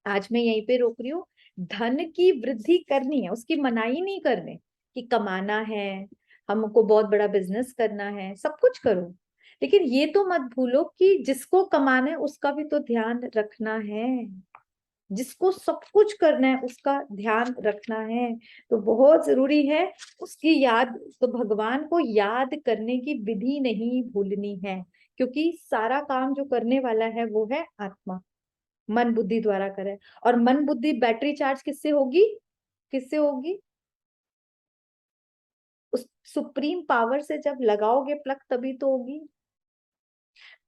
आज मैं यहीं पे रोक रही हूँ। धन की वृद्धि करनी है, उसकी मनाही नहीं करने कि कमाना है, हमको बहुत बड़ा बिजनेस करना है, सब कुछ करो, लेकिन ये तो मत भूलो कि जिसको कमाना है उसका भी तो ध्यान रखना है। जिसको सब कुछ करना है उसका ध्यान रखना है, तो बहुत जरूरी है उसकी याद। तो भगवान को याद करने की विधि नहीं भूलनी है, क्योंकि सारा काम जो करने वाला है वो है आत्मा, मन बुद्धि द्वारा करे। और मन बुद्धि बैटरी चार्ज किससे होगी? किससे होगी? उस सुप्रीम पावर से जब लगाओगे प्लग तभी तो होगी।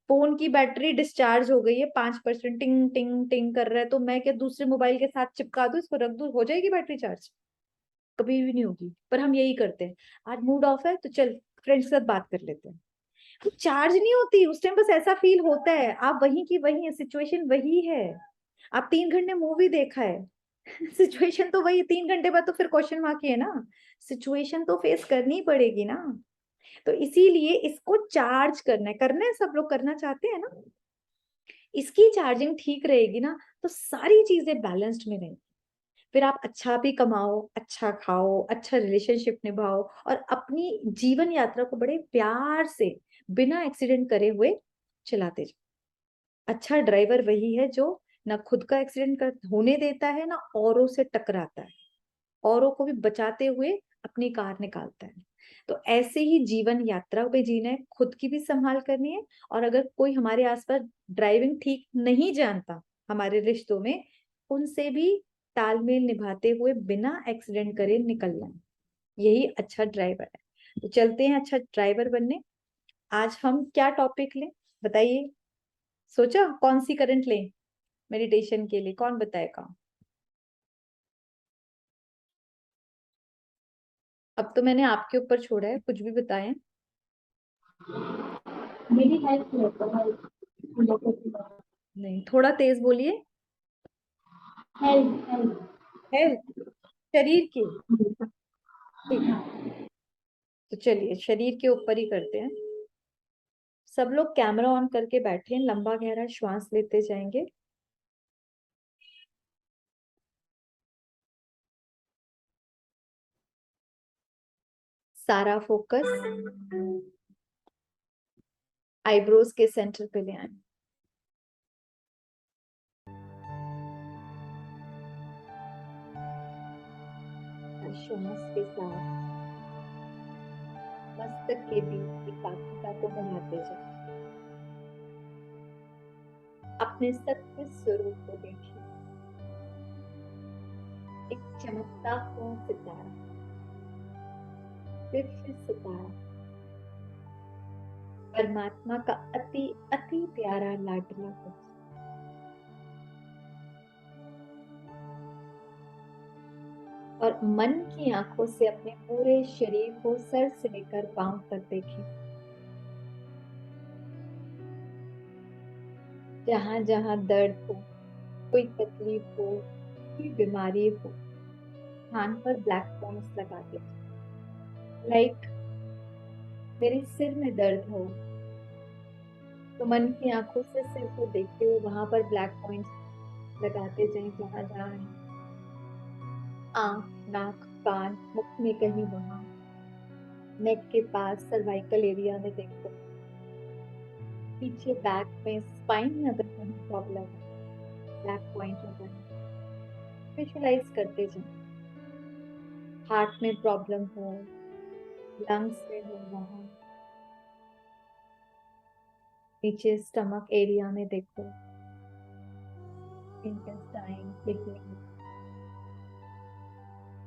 फोन की बैटरी डिस्चार्ज हो गई है 5%, टिंग टिंग टिंग कर रहा है, तो मैं क्या दूसरे मोबाइल के साथ चिपका दूं, इसको रख दूं, हो जाएगी बैटरी चार्ज? कभी भी नहीं होगी। पर हम यही करते हैं, आज मूड ऑफ है तो चल फ्रेंड्स के साथ बात कर लेते हैं, तो चार्ज नहीं होती उस टाइम, बस ऐसा फील होता है। आप वही की वही है, सिचुएशन वही है। आप 3 घंटे मूवी देखा है, सिचुएशन तो वही, 3 घंटे बाद तो फिर क्वेश्चन मार्क ही है ना। सिचुएशन तो फेस करनी पड़ेगी ना। तो इसीलिए इसको चार्ज करना है, सब लोग करना चाहते हैं ना। इसकी चार्जिंग ठीक रहेगी ना तो सारी चीजें बैलेंस्ड में रहेंगी। फिर आप अच्छा भी कमाओ, अच्छा खाओ, अच्छा रिलेशनशिप निभाओ और अपनी जीवन यात्रा को बड़े प्यार से बिना एक्सीडेंट करे हुए चलाते जाओ। अच्छा ड्राइवर वही है जो ना खुद का एक्सीडेंट कर होने देता है, ना औरों से टकराता है, औरों को भी बचाते हुए अपनी कार निकालता है। तो ऐसे ही जीवन यात्रा पे जीना है, खुद की भी संभाल करनी है। और अगर कोई हमारे आसपास ड्राइविंग ठीक नहीं जानता हमारे रिश्तों में, उनसे भी तालमेल निभाते हुए बिना एक्सीडेंट करे निकलना है, यही अच्छा ड्राइवर है। तो चलते हैं अच्छा ड्राइवर बनने। आज हम क्या टॉपिक लें बताइए? सोचा कौन सी करंट लें मेडिटेशन के लिए? कौन बताएगा? अब तो मैंने आपके ऊपर छोड़ा है, कुछ भी बताएं। मेरी हेल्थ हेल्थ नहीं, थोड़ा तेज बोलिए। हेल्थ हेल्थ, शरीर की? ठीक है, तो चलिए शरीर के ऊपर ही करते हैं। सब लोग कैमरा ऑन करके बैठे हैं, लंबा गहरा श्वास लेते जाएंगे। सारा फोकस आईब्रोज के सेंटर पे ले आए। श्वास के साथ मस्तक के बीच एकाग्रता को बढ़ाते जाए। अपने सत्य स्वरूप को देखिए, एक चमकता हुआ सितारा, दिव्य सितारा, परमात्मा का अति अति प्यारा लाडला बच्चा। और मन की आंखों से अपने पूरे शरीर को सर से लेकर पांव तक देखें। जहां जहां दर्द हो, कोई तकलीफ हो, कोई बीमारी हो, कान पर ब्लैक पॉइंट्स लगा दे। लाइक मेरे सिर में दर्द हो तो मन की आंखों से सिर को देखते हुए वहां पर ब्लैक पॉइंट्स लगाते जाएं, जहां जहां है। आंख, नाक, कान, मुख में कहीं वहां, नेक के पास सर्वाइकल एरिया में देखो, पीछे बैक में, स्पाइन में अगर कहीं प्रॉब्लम है ब्लैक पॉइंट लगा है, विजुअलाइज करते जाएं। हार्ट में प्रॉब्लम हो, लंग्स में हो वहां, नीचे स्टमक एरिया में देखो, इंटेस्टाइन, किडनी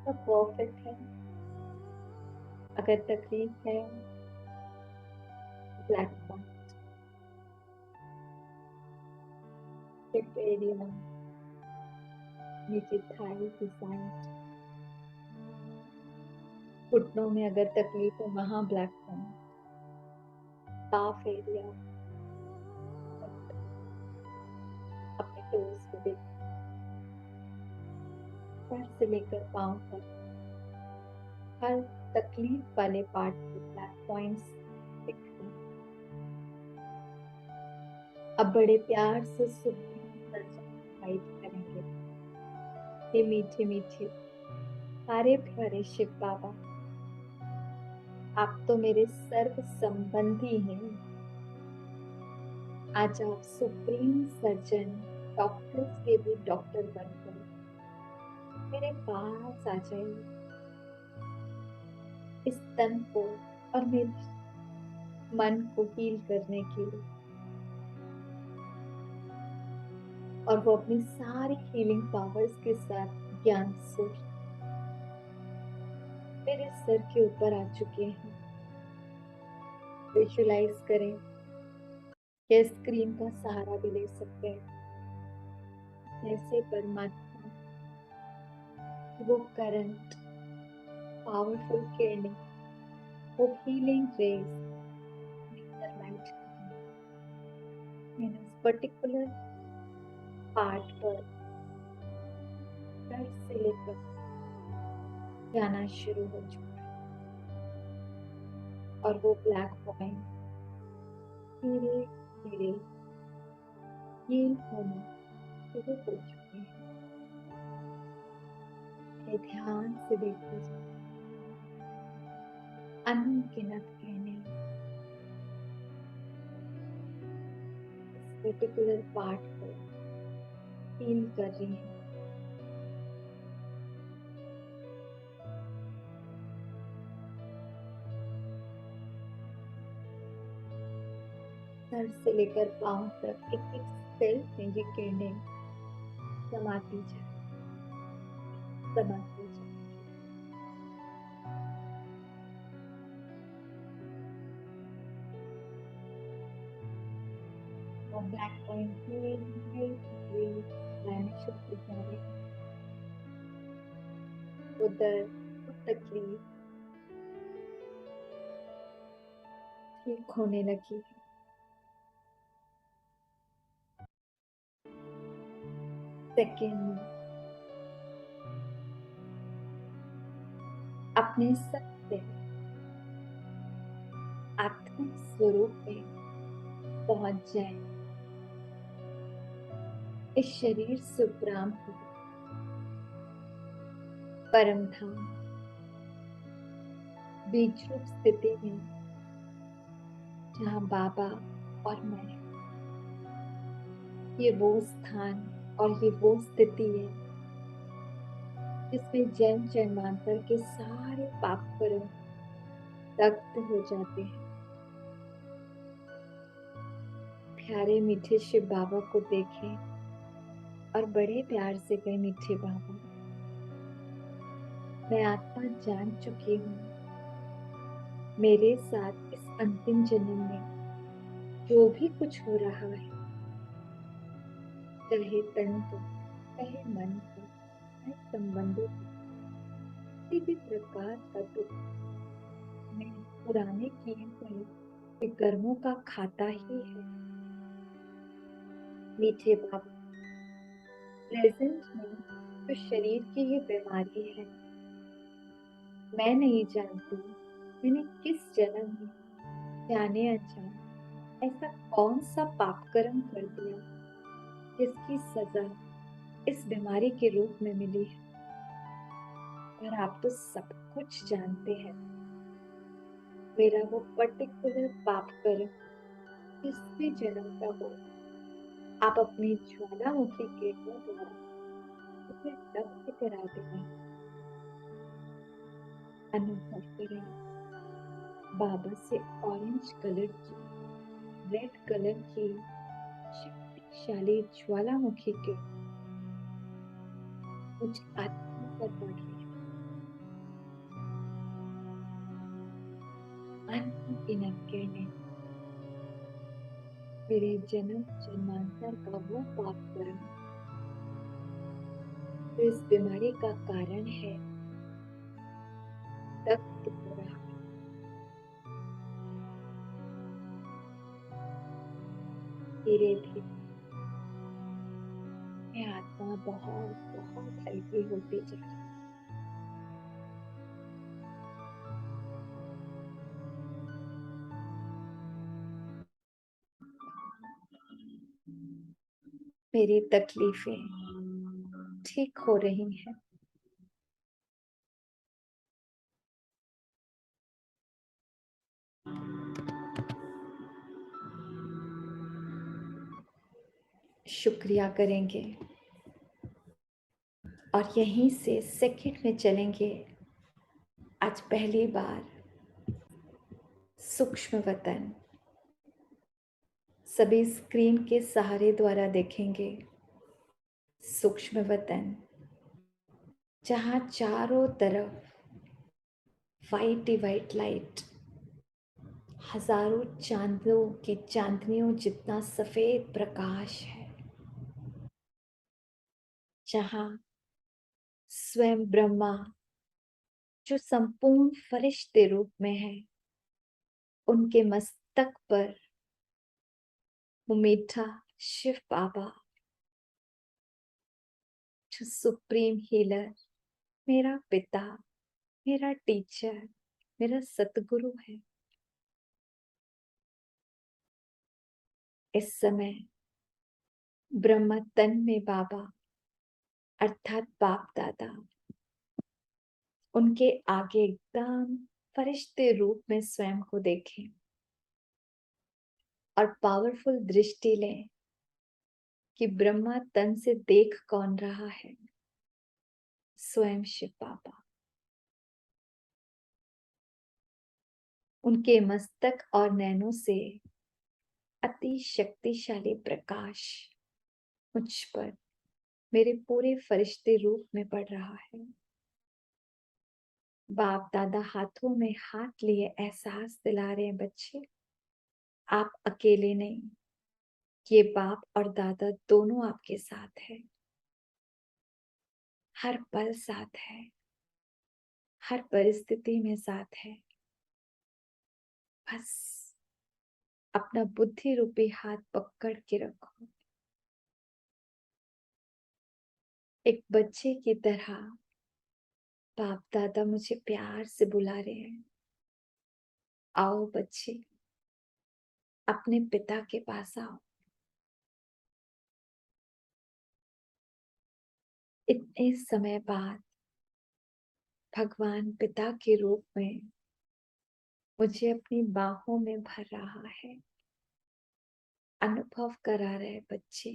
सब परफेक्ट है। अगर तकलीफ है ब्लैक पॉइंट, हिप एरिया, नीचे थाई की साइड, घुटनों में अगर तकलीफ है वहां ब्लैक पॉइंट, काफ एरिया, अपने टोज को देख, सर से लेकर पांव तक हर तकलीफ वाले पार्ट पे ब्लैक पॉइंट्स दिखते हैं। अब बड़े प्यार से सुप्रीम सर्जन गाइड करेंगे। ये मीठे मीठे प्यारे प्यारे शिव बाबा, आप तो मेरे सर्व संबंधी हैं। आज आप सुप्रीम सर्जन, डॉक्टर्स के भी डॉक्टर बनकर मेरे पास आ जाइए, इस तन को और मेरे मन को हील करने के लिए, और वो अपनी सारी हीलिंग पावर्स के साथ ज्ञान से मेरे सर के ऊपर आ चुके हैं। विजुलाइज करें कि स्क्रीन का सहारा भी ले सकते हैं। जैसे परमात्मा वो करंट, पावरफुल किरणें, वो healing rays light in particular part पर सर से लेकर जाना शुरू हो चुका है, और वो ब्लैक पॉइंट धीरे धीरे हील होना शुरू हो चुके हैं। ये ध्यान से देखते जाए, अनगिनत कहने इस पर्टिकुलर पार्ट को फील कर रही है। सर से लेकर पांव तक एक एक सेल में ये किरणें समाती जाए, समाती जाए। और ब्लैक पॉइंट वैनिश होते जा रहे हैं। वो दर्द, वो तकलीफ ठीक होने लगी है। सेकेंड में अपने सत्य आत्मिक स्वरूप में पहुंच जाए। इस शरीर से उपरांत हो परम धाम बीज रूप स्थिति में, जहाँ बाबा और मैं, ये वो स्थान और ये वो स्थिति है जिसमें जन्म जन्मांतर के सारे पाप कर्म दग्ध हो जाते हैं। प्यारे मीठे शिव बाबा को देखें और बड़े प्यार से कहें, मीठे बाबा, मैं आत्मा जान चुकी हूँ, मेरे साथ इस अंतिम जन्म में जो भी कुछ हो रहा है, चाहे तन को, चाहे मन को, चाहे संबंधों को, किसी भी प्रकार का दुख में पुराने किए हुए कर्मों का खाता ही है। मीठे बाबा, प्रेजेंट में जो शरीर की ये बीमारी है, मैं नहीं जानती मैंने किस जन्म में जाने अनजाने ऐसा कौन सा पाप कर्म कर दिया जिसकी सजा इस बीमारी के रूप में मिली है। पर आप तो सब कुछ जानते हैं। मेरा वो पर्टिकुलर पाप कर्म जिस भी जन्म का हो, आप अपनी ज्वालामुखी के द्वारा उसे दग्ध करा दें। अनुभव करें बाबा से ऑरेंज कलर की, रेड कलर की शक्तिशाली ज्वालामुखी के कुछ आत्मा पर पड़ रहे हैं, अनगिनत किरणें मेरे जन्म जन्मांतर का वो पाप कर्म जो इस बीमारी का कारण है दग्ध हो रहा है। धीरे धीरे मैं आत्मा बहुत बहुत हल्की होती जा रही है। मेरी तकलीफें ठीक हो रही हैं। शुक्रिया करेंगे और यहीं से सेकंड में चलेंगे। आज पहली बार सूक्ष्म वतन सभी स्क्रीन के सहारे द्वारा देखेंगे। सूक्ष्म वतन जहां चारों तरफ वाइट ही वाइट लाइट, हजारों चांदों की चांदनियों जितना सफेद प्रकाश है, जहां स्वयं ब्रह्मा जो संपूर्ण फरिश्ते रूप में है, उनके मस्तक पर वो मीठा शिव बाबा जो सुप्रीम हीलर, मेरा पिता, मेरा टीचर, मेरा सतगुरु है, इस समय ब्रह्म तन में बाबा अर्थात बाप दादा उनके आगे एकदम फरिश्ते रूप में स्वयं को देखें और पावरफुल दृष्टि लें कि ब्रह्मा तन से देख कौन रहा है? स्वयं शिव बाबा। उनके मस्तक और नैनों से अति शक्तिशाली प्रकाश मुझ पर मेरे पूरे फरिश्ते रूप में पड़ रहा है। बाप दादा हाथों में हाथ लिए एहसास दिला रहे हैं, बच्चे आप अकेले नहीं, ये बाप और दादा दोनों आपके साथ है, हर पल साथ है, हर परिस्थिति में साथ है। बस अपना बुद्धि रूपी हाथ पकड़ के रखो। एक बच्चे की तरह बाप दादा मुझे प्यार से बुला रहे हैं, आओ बच्चे अपने पिता के पास आओ। इतने समय बाद भगवान पिता के रूप में मुझे अपनी बाहों में भर रहा है, अनुभव करा रहे बच्चे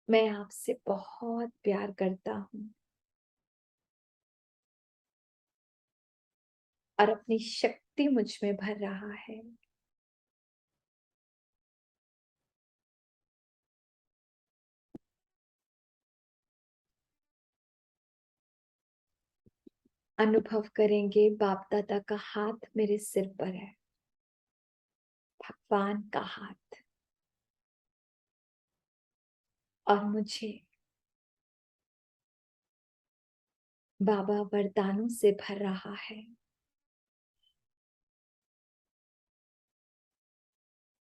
मैं आपसे बहुत प्यार करता हूँ और अपनी शक्ति मुझ में भर रहा है। अनुभव करेंगे बाप दादा का हाथ मेरे सिर पर है, भगवान का हाथ, और मुझे बाबा वरदानों से भर रहा है।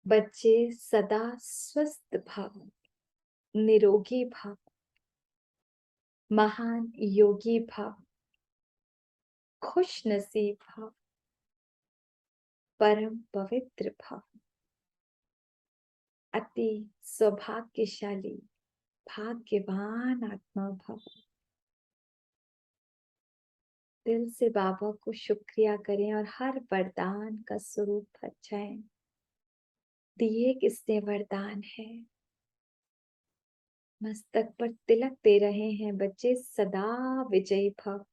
बच्चे सदा स्वस्थ भव, निरोगी भव, महान योगी भव, खुश नसीब भव, परम पवित्र भव, अति सौभाग्यशाली भाग्यवान आत्मा भव। दिल से बाबा को शुक्रिया करें और हर वरदान का स्वरूप भर जाएं। दिए किसने वरदान है? मस्तक पर तिलक दे रहे हैं बच्चे, सदा विजयी भव,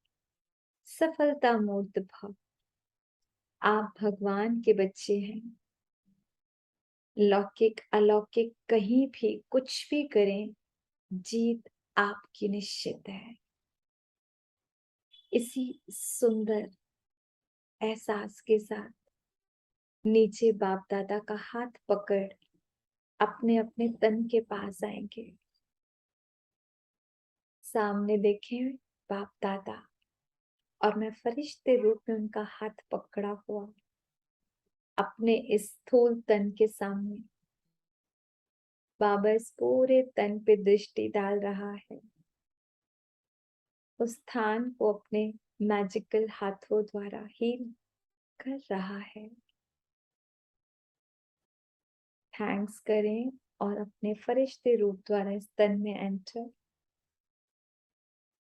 सफलता मूर्त भव। आप भगवान के बच्चे हैं। लौकिक अलौकिक कहीं भी कुछ भी करें, जीत आपकी निश्चित है। इसी सुंदर एहसास के साथ नीचे बाप दादा का हाथ पकड़ अपने अपने तन के पास आएंगे। सामने देखें बाप दादा, और मैं फरिश्ते रूप में उनका हाथ पकड़ा हुआ अपने इस स्थूल तन के सामने। बाबा इस पूरे तन पे दृष्टि डाल रहा है, उस स्थान को अपने मैजिकल हाथों द्वारा हील कर रहा है। थैंक्स करें और अपने फरिश्ते रूप द्वारा इस तन में एंटर।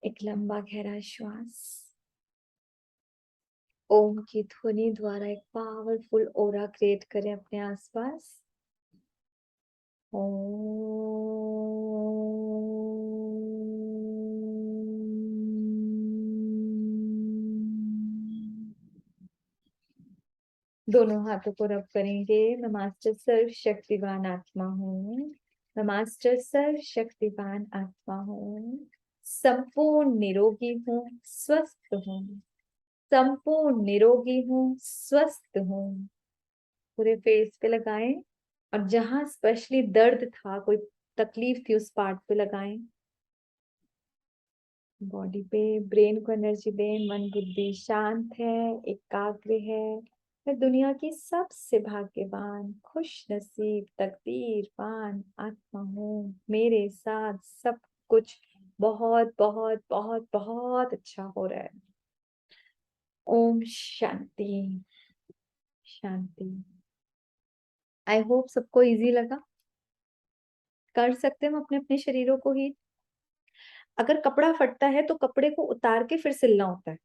एक लंबा गहरा श्वास, ओम की ध्वनि द्वारा एक पावरफुल ओरा क्रिएट करें अपने आसपास। दोनों हाथों को रब करेंगे। मैं मास्टर सर्व शक्तिवान आत्मा हूँ। मैं मास्टर सर्व शक्तिवान आत्मा हूँ। संपूर्ण निरोगी हूँ, स्वस्थ हूँ। संपूर्ण निरोगी हूँ, स्वस्थ हूँ। पूरे फेस पे लगाएं, और जहां स्पेशली दर्द था, कोई तकलीफ थी, उस पार्ट पे लगाएं। बॉडी पे ब्रेन को एनर्जी दें। मन बुद्धि शांत है, एकाग्र है। मैं दुनिया की सबसे भाग्यवान, खुश नसीब, तकदीरवान आत्मा हूँ। मेरे साथ सब कुछ बहुत बहुत बहुत बहुत अच्छा हो रहा है। ओम शांति शांति। आई होप सबको इजी लगा। कर सकते हैं हम अपने अपने शरीरों को ही। अगर कपड़ा फटता है तो कपड़े को उतार के फिर सिलना होता है।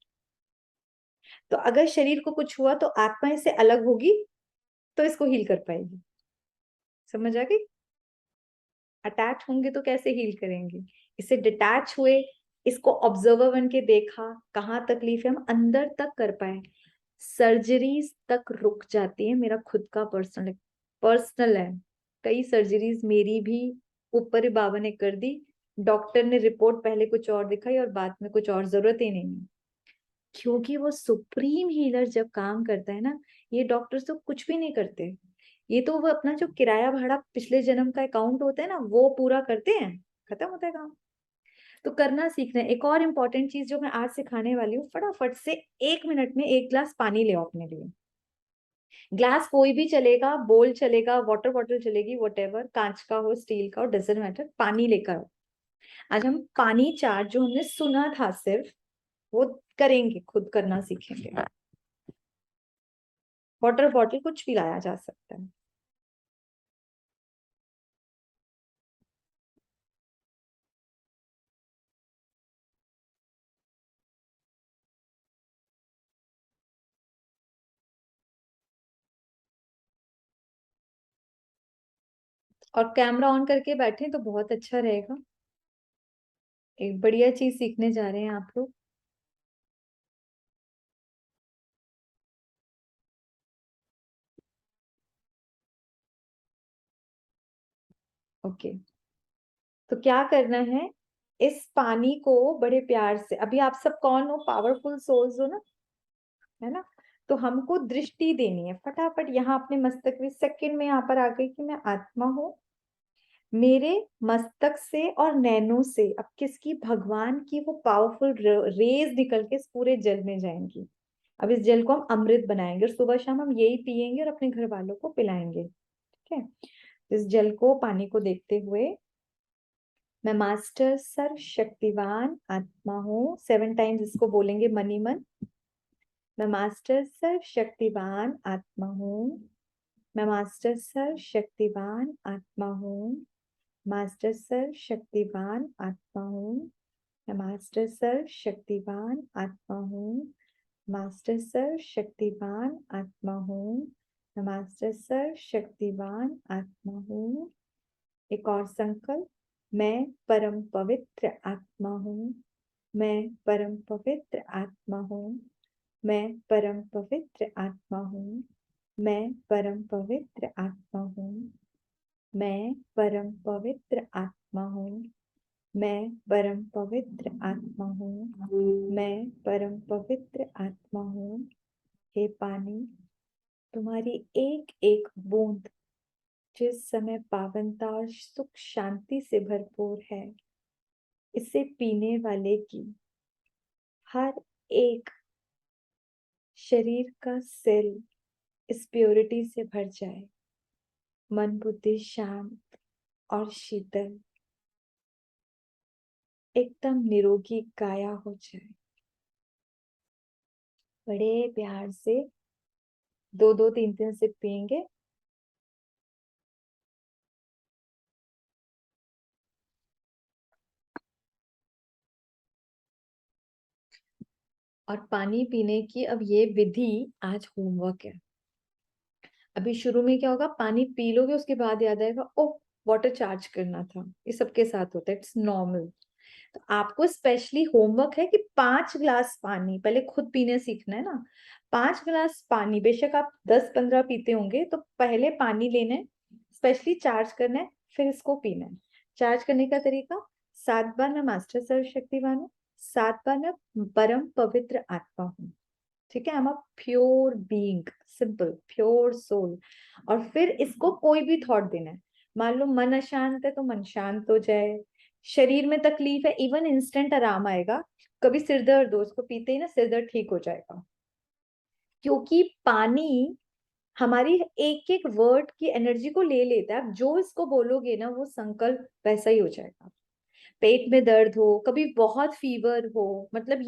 तो अगर शरीर को कुछ हुआ तो आत्मा इससे अलग होगी, तो इसको हील कर पाएगी। समझ आ गई? अटैच होंगे तो कैसे हील करेंगे? इससे डिटैच हुए, इसको ऑब्जर्वर बन के देखा, कहाँ तकलीफ है, हम अंदर तक कर पाए। सर्जरीज तक रुक जाती है। मेरा खुद का पर्सनल है। कई सर्जरीज मेरी भी ऊपर बाबा ने कर दी। डॉक्टर ने रिपोर्ट पहले कुछ और दिखाई और बाद में कुछ और, जरूरत ही नहीं है। क्योंकि वो सुप्रीम हीलर जब काम करता है ना, ये डॉक्टर्स तो कुछ भी नहीं करते। ये तो वो अपना जो किराया भाड़ा पिछले जन्म का अकाउंट होता है ना, वो पूरा करते हैं, खत्म होता है काम। तो करना सीखना है। एक और इम्पोर्टेंट चीज जो मैं आज सिखाने वाली हूँ, फटाफट से 1 मिनट में 1 ग्लास पानी ले आओ अपने लिए। ग्लास कोई भी चलेगा, बोल चलेगा, वाटर बॉटल चलेगी, वॉटेवर, कांच का हो, स्टील का हो, डजंट मैटर, पानी लेकर आओ। आज हम पानी चार्ट जो हमने सुना था सिर्फ, वो करेंगे, खुद करना सीखेंगे। वाटर बॉटल कुछ भी लाया जा सकता है। और कैमरा ऑन करके बैठे तो बहुत अच्छा रहेगा। एक बढ़िया चीज सीखने जा रहे हैं आप लोग। ओके, तो क्या करना है, इस पानी को बड़े प्यार से, अभी आप सब कौन हो, पावरफुल सोल्स हो ना, है ना? तो हमको दृष्टि देनी है फटाफट यहाँ अपने मस्तक में। सेकंड में यहाँ पर आ गई कि मैं आत्मा हूँ। मेरे मस्तक से और नैनों से अब किसकी, भगवान की वो पावरफुल रेज निकल के इस पूरे जल में जाएंगी। अब इस जल को हम अमृत बनाएंगे और सुबह शाम हम यही पिएंगे और अपने घर वालों को पिलाएंगे। ठीक है? इस जल को, पानी को देखते हुए, मैं मास्टर सर्वशक्तिवान आत्मा हूँ। 7 टाइम्स इसको बोलेंगे मनी मन। मैं मास्टर सर्वशक्तिवान आत्मा हूँ। मैं मास्टर सर्वशक्तिवान आत्मा हूँ। मास्टर सर्वशक्तिवान आत्मा हूँ। मैं मास्टर सर्वशक्तिवान आत्मा हूँ। मास्टर सर्वशक्तिवान आत्मा हूँ। मैं मास्टर सर्वशक्तिवान आत्मा हूँ। एक और संकल्प, मैं परम पवित्र आत्मा हूँ। मैं परम पवित्र आत्मा हूँ। मैं परम पवित्र आत्मा हूँ। मैं परम पवित्र आत्मा हूँ। मैं परम पवित्र आत्मा हूँ। मैं परम पवित्र आत्मा हूँ, मैं परम पवित्र आत्मा हूँ। हे पानी, तुम्हारी एक एक बूंद जिस समय पावनता और सुख शांति से भरपूर है, इसे पीने वाले की हर एक शरीर का सेल इस प्योरिटी से भर जाए, मन बुद्धि शांत और शीतल, एकदम निरोगी काया हो जाए। बड़े प्यार से 2-2 3-3 सिप पिएंगे। और पानी पीने की अब ये विधि आज होमवर्क है। अभी शुरू में क्या होगा, पानी पी लोगे, उसके बाद याद आएगा ओह वाटर चार्ज करना था। ये सबके साथ होता है, इट्स नॉर्मल। तो आपको स्पेशली होमवर्क है कि 5 ग्लास पानी पहले खुद पीने सीखना है ना। 5 ग्लास पानी, बेशक आप 10-15 पीते होंगे, तो पहले पानी लेना है, स्पेशली चार्ज करना है, फिर इसको पीना है। चार्ज करने का तरीका, 7 बार मैं मास्टर सर्वशक्तिवान हूँ, 7 बार मैं परम पवित्र आत्मा हूँ। ठीक है, I am a pure being, simple pure soul. और फिर इसको कोई भी थॉट देना है। मान लो मन अशांत है तो मन शांत हो जाए, शरीर में तकलीफ है, इवन इंस्टेंट आराम आएगा। कभी सिर दर्द हो, उसको पीते ही ना सिर दर्द ठीक हो जाएगा। क्योंकि पानी हमारी एक एक वर्ड की एनर्जी को ले लेता है। आप जो इसको बोलोगे ना, वो संकल्प वैसा ही हो जाएगा। पेट में दर्द हो, कभी बहुत फीवर हो, मतलब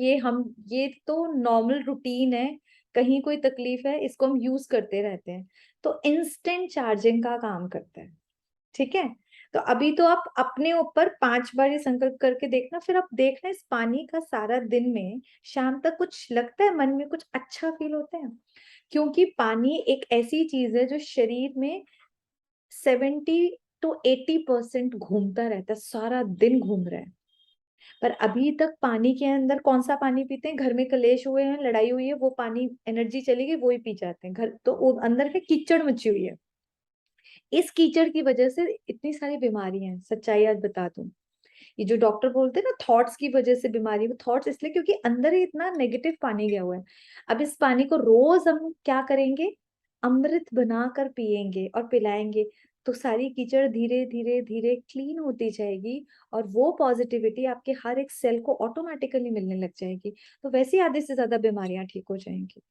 ये तो नॉर्मल रूटीन है। कहीं कोई तकलीफ है, इसको हम यूज करते रहते हैं, तो इंस्टेंट चार्जिंग का काम करता है। ठीक है, तो अभी तो आप अपने ऊपर 5 बार ये संकल्प करके देखना, फिर आप देखना इस पानी का सारा दिन में शाम तक कुछ लगता है, मन में कुछ अच्छा फील होता है। क्योंकि पानी एक ऐसी चीज है जो शरीर में 70 to 80% घूमता रहता है, सारा दिन घूम रहा है। पर अभी तक पानी के अंदर कौन सा पानी पीते हैं, घर में कलेश हुए हैं, लड़ाई हुई है, वो पानी एनर्जी चली गई, वो ही पी जाते हैं। घर तो वो अंदर के कीचड़ मची हुई है। इस कीचड़ की वजह से इतनी सारी बीमारियां हैं, सच्चाई आज बता दूं। ये जो डॉक्टर बोलते हैं ना थॉट्स की वजह से बीमारी, वो थॉट्स इसलिए क्योंकि अंदर ही इतना नेगेटिव पानी गया हुआ है। अब इस पानी को रोज हम क्या करेंगे, अमृत बनाकर पिएंगे और पिलाएंगे, तो सारी कीचड़ धीरे धीरे धीरे क्लीन होती जाएगी। और वो पॉजिटिविटी आपके हर एक सेल को ऑटोमेटिकली मिलने लग जाएगी। तो वैसे ही आधे से ज्यादा बीमारियां ठीक हो जाएंगी।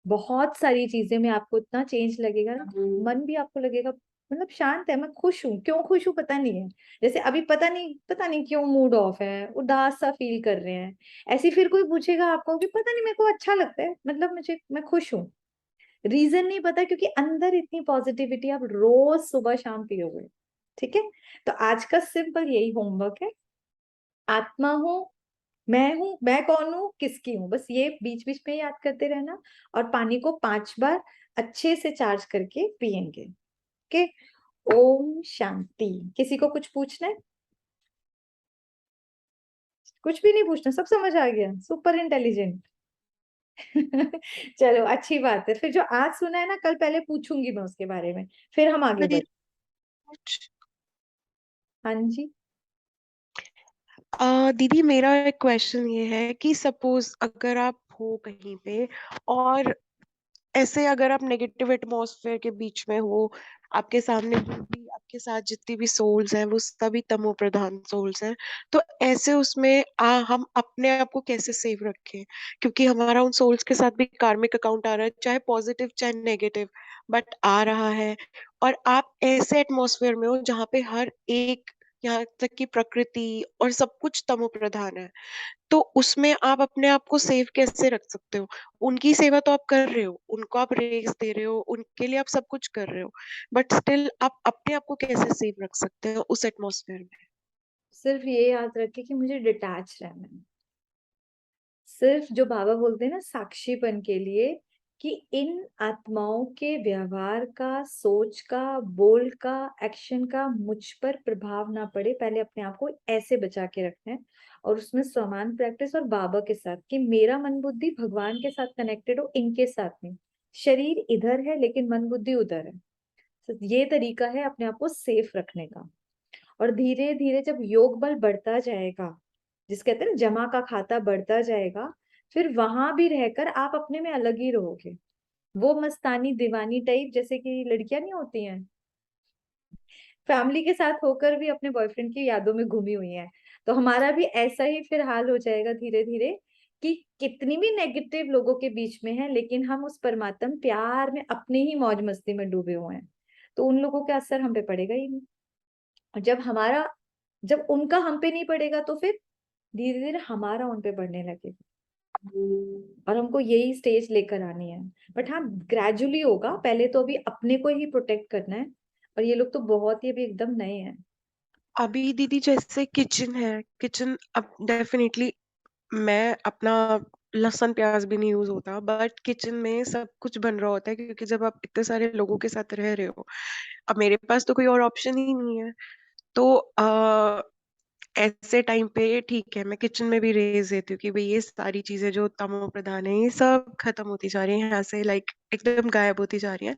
बहुत सारी चीजें में आपको इतना चेंज लगेगा ना, मन भी आपको लगेगा मतलब शांत है, मैं खुश हूँ। क्यों खुश हूँ पता नहीं है। जैसे अभी पता नहीं क्यों मूड ऑफ है, उदास सा फील कर रहे हैं, ऐसे फिर कोई पूछेगा आपको कि पता नहीं मेरे को अच्छा लगता है, मतलब मैं खुश हूँ। रीजन नहीं पता, क्योंकि अंदर इतनी पॉजिटिविटी आप रोज सुबह शाम पियोगे। ठीक है, तो आज का सिंपल यही होमवर्क है। आत्मा हूँ, मैं हूँ, मैं कौन हूँ, किसकी हूँ, बस ये बीच बीच में याद करते रहना। और पानी को 5 बार अच्छे से चार्ज करके पिएंगे। ओके, ओम शांति। किसी को कुछ पूछना है? कुछ भी नहीं पूछना, सब समझ आ गया, सुपर इंटेलिजेंट। चलो अच्छी बात है, फिर जो आज सुना है ना, कल पहले पूछूंगी मैं उसके बारे में, फिर हम आगे बढ़। दीदी कुछ हाँ जी। दीदी मेरा एक क्वेश्चन ये है कि सपोज अगर आप हो कहीं पे और ऐसे अगर आप नेगेटिव एटमॉस्फेयर के बीच में हो, आपके सामने जो भी आपके साथ जितनी भी सोल्स हैं वो सभी तमो प्रधान सोल्स हैं, तो ऐसे उसमें हम अपने आप को कैसे सेव रखें? क्योंकि हमारा उन सोल्स के साथ भी कार्मिक अकाउंट आ रहा है, चाहे पॉजिटिव चाहे नेगेटिव, बट आ रहा है। और आप ऐसे एटमॉस्फेयर में हो जहाँ पे हर एक, यहाँ तक कि प्रकृति और सब कुछ तमो प्रधान है, तो उसमें आप अपने आप को सेव कैसे रख सकते हो? उनकी सेवा तो आप कर रहे हो, उनको आप रेस दे रहे हो, उनके लिए आप सब कुछ कर रहे हो, बट स्टिल आप अपने आप को कैसे सेव रख सकते हो उस एटमॉस्फेयर में? सिर्फ ये याद रखे कि मुझे डिटैच रहना है। सिर्फ जो बाबा बोलते हैं ना साक्षीपन के लिए, कि इन आत्माओं के व्यवहार का, सोच का, बोल का, एक्शन का मुझ पर प्रभाव ना पड़े, पहले अपने आप को ऐसे बचा के रखना है। और उसमें समान प्रैक्टिस और बाबा के साथ, कि मेरा मन बुद्धि भगवान के साथ कनेक्टेड हो, इनके साथ में। शरीर इधर है लेकिन मन बुद्धि उधर है। तो ये तरीका है अपने आप को सेफ रखने का। और धीरे धीरे जब योग बल बढ़ता जाएगा, जिस कहते हैं ना जमा का खाता बढ़ता जाएगा, फिर वहां भी रहकर आप अपने में अलग ही रहोगे। वो मस्तानी दीवानी टाइप, जैसे कि लड़कियां नहीं होती हैं, फैमिली के साथ होकर भी अपने बॉयफ्रेंड की यादों में घूमी हुई हैं। तो हमारा भी ऐसा ही फिर हाल हो जाएगा धीरे धीरे, कि कितनी भी नेगेटिव लोगों के बीच में है, लेकिन हम उस परमात्म प्यार में अपनी ही मौज मस्ती में डूबे हुए हैं, तो उन लोगों का असर हम पे पड़ेगा ही नहीं। और जब उनका हम पे नहीं पड़ेगा, तो फिर धीरे धीरे हमारा उन पे बढ़ने लगेगा। और हमको यही स्टेज लेकर आनी है। बट हाँ, ग्रेजुअली होगा, पहले तो अभी अपने को ही प्रोटेक्ट करना है। और ये लोग तो बहुत ही अभी एकदम नए हैं। अभी दीदी जैसे किचन है, किचन अब डेफिनेटली मैं अपना लहसुन प्याज भी नहीं यूज होता, बट किचन में सब कुछ बन रहा होता है, क्योंकि जब आप इतने सारे लोगों के साथ रह रहे हो, अब मेरे पास तो कोई और ऑप्शन ही नहीं है। तो ऐसे टाइम पे ठीक है, मैं किचन में भी रेज देती हूँ कि भाई ये सारी चीजें जो तमो प्रधान है ये सब खत्म होती जा रही हैं, यहाँ से लाइक एकदम गायब होती जा रही हैं।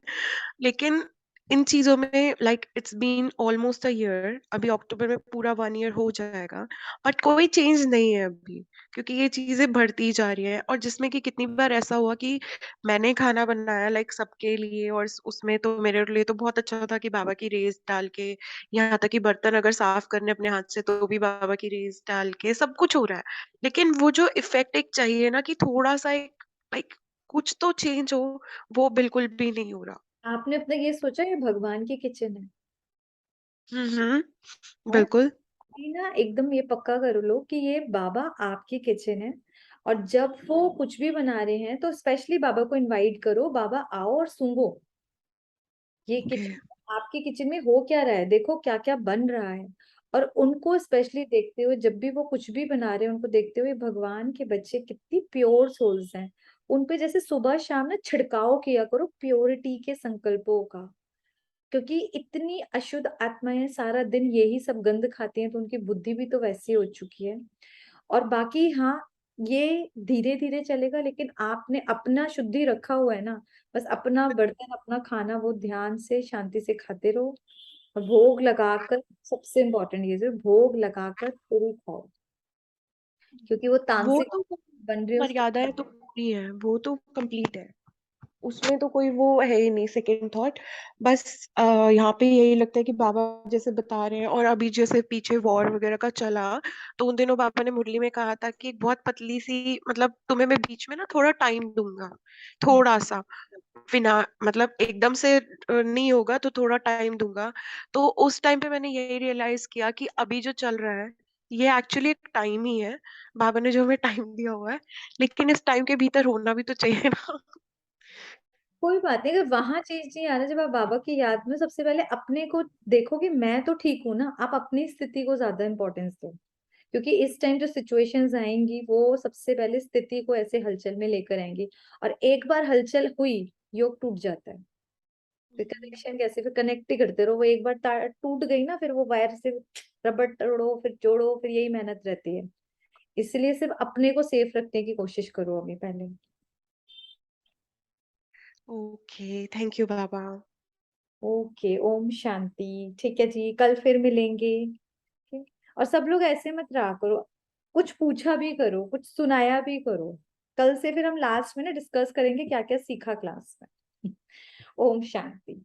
लेकिन इन चीजों में like it's been almost a year, अभी अक्टूबर में पूरा 1 ईयर हो जाएगा, बट कोई चेंज नहीं है अभी, क्योंकि ये चीजें बढ़ती जा रही है। और जिसमें कि कितनी बार ऐसा हुआ कि मैंने खाना बनाया लाइक सबके लिए, और उसमें तो मेरे लिए तो बहुत अच्छा था कि बाबा की रेस डाल के, यहाँ तक कि बर्तन अगर साफ करने अपने हाथ से तो भी बाबा की रेस डाल के सब कुछ हो रहा है। लेकिन वो जो इफेक्ट एक चाहिए ना कि थोड़ा सा एक लाइक कुछ तो चेंज हो, वो बिल्कुल भी नहीं हो रहा। आपने अपना ये सोचा ये भगवान की किचन है? है बिल्कुल। कि ना, एकदम ये पक्का कर लो कि ये बाबा आपकी किचन है। और जब वो कुछ भी बना रहे हैं, तो स्पेशली बाबा को इनवाइट करो, बाबा आओ और सूंघो ये ओके। किचन, आपकी किचन में हो क्या रहा है, देखो क्या क्या बन रहा है। और उनको स्पेशली देखते हुए, जब भी वो कुछ भी बना रहे हैं, उनको देखते हुए भगवान के बच्चे कितनी प्योर सोल्स हैं, उन पे जैसे सुबह शाम ना छिड़काव किया करो प्योरिटी के संकल्पों का। क्योंकि इतनी अशुद्ध आत्माएं सारा दिन यही सब गंद खाती हैं, तो उनकी बुद्धि भी तो वैसी हो चुकी है। और बाकी हाँ, ये धीरे धीरे चलेगा, लेकिन आपने अपना शुद्धि रखा हुआ है ना, बस अपना बर्तन अपना खाना वो ध्यान से शांति से खाते रहो। और भोग लगाकर, सबसे इम्पोर्टेंट ये जो भोग लगाकर फिर ही खाओ, क्योंकि वो वो तांत्रिक तो बन रही है उसको। मर्यादाएं तो पूरी है, वो तो कंप्लीट है, उसमें तो कोई वो है ही नहीं सेकंड थॉट। बस यहाँ पे यही लगता है कि बाबा जैसे बता रहे हैं, और अभी जैसे पीछे वॉर वगैरह का चला, तो उन दिनों बाबा ने मुरली में कहा था कि एक बहुत पतली सी, मतलब तुम्हें मैं बीच में ना थोड़ा टाइम दूंगा, थोड़ा सा, बिना मतलब एकदम से नहीं होगा तो थोड़ा टाइम दूंगा। तो उस टाइम पे मैंने यही रियलाइज किया कि अभी जो चल रहा है ये एक्चुअली एक टाइम ही है, बाबा ने जो हमें टाइम दिया हुआ है, लेकिन इस टाइम के भीतर होना भी तो चाहिए ना। कोई बात नहीं, अगर वहां चेंज नहीं आ रहा, जब आप बाबा की याद में सबसे पहले अपने को देखो कि मैं तो ठीक हूं ना, आप अपनी स्थिति को ज्यादा इंपॉर्टेंस दो। क्योंकि इस टाइम जो सिचुएशंस आएंगी, वो सबसे पहले स्थिति को ऐसे हलचल में लेकर आएंगी। और एक बार हलचल हुई, योग टूट जाता है। फिर कनेक्शन कैसे, फिर कनेक्ट ही करते रहो, वो एक बार टूट गई ना, फिर वो वायर से रबड़ तोड़ो फिर जोड़ो, फिर यही मेहनत रहती है। इसलिए सिर्फ अपने को सेफ रखने की कोशिश करो अभी पहले। ओके, थैंक यू बाबा। ओके, ओम शांति। ठीक है जी, कल फिर मिलेंगे। ठीक। और सब लोग ऐसे मत रहा करो, कुछ पूछा भी करो, कुछ सुनाया भी करो। कल से फिर हम लास्ट में ना डिस्कस करेंगे क्या क्या सीखा क्लास में। ओम शांति।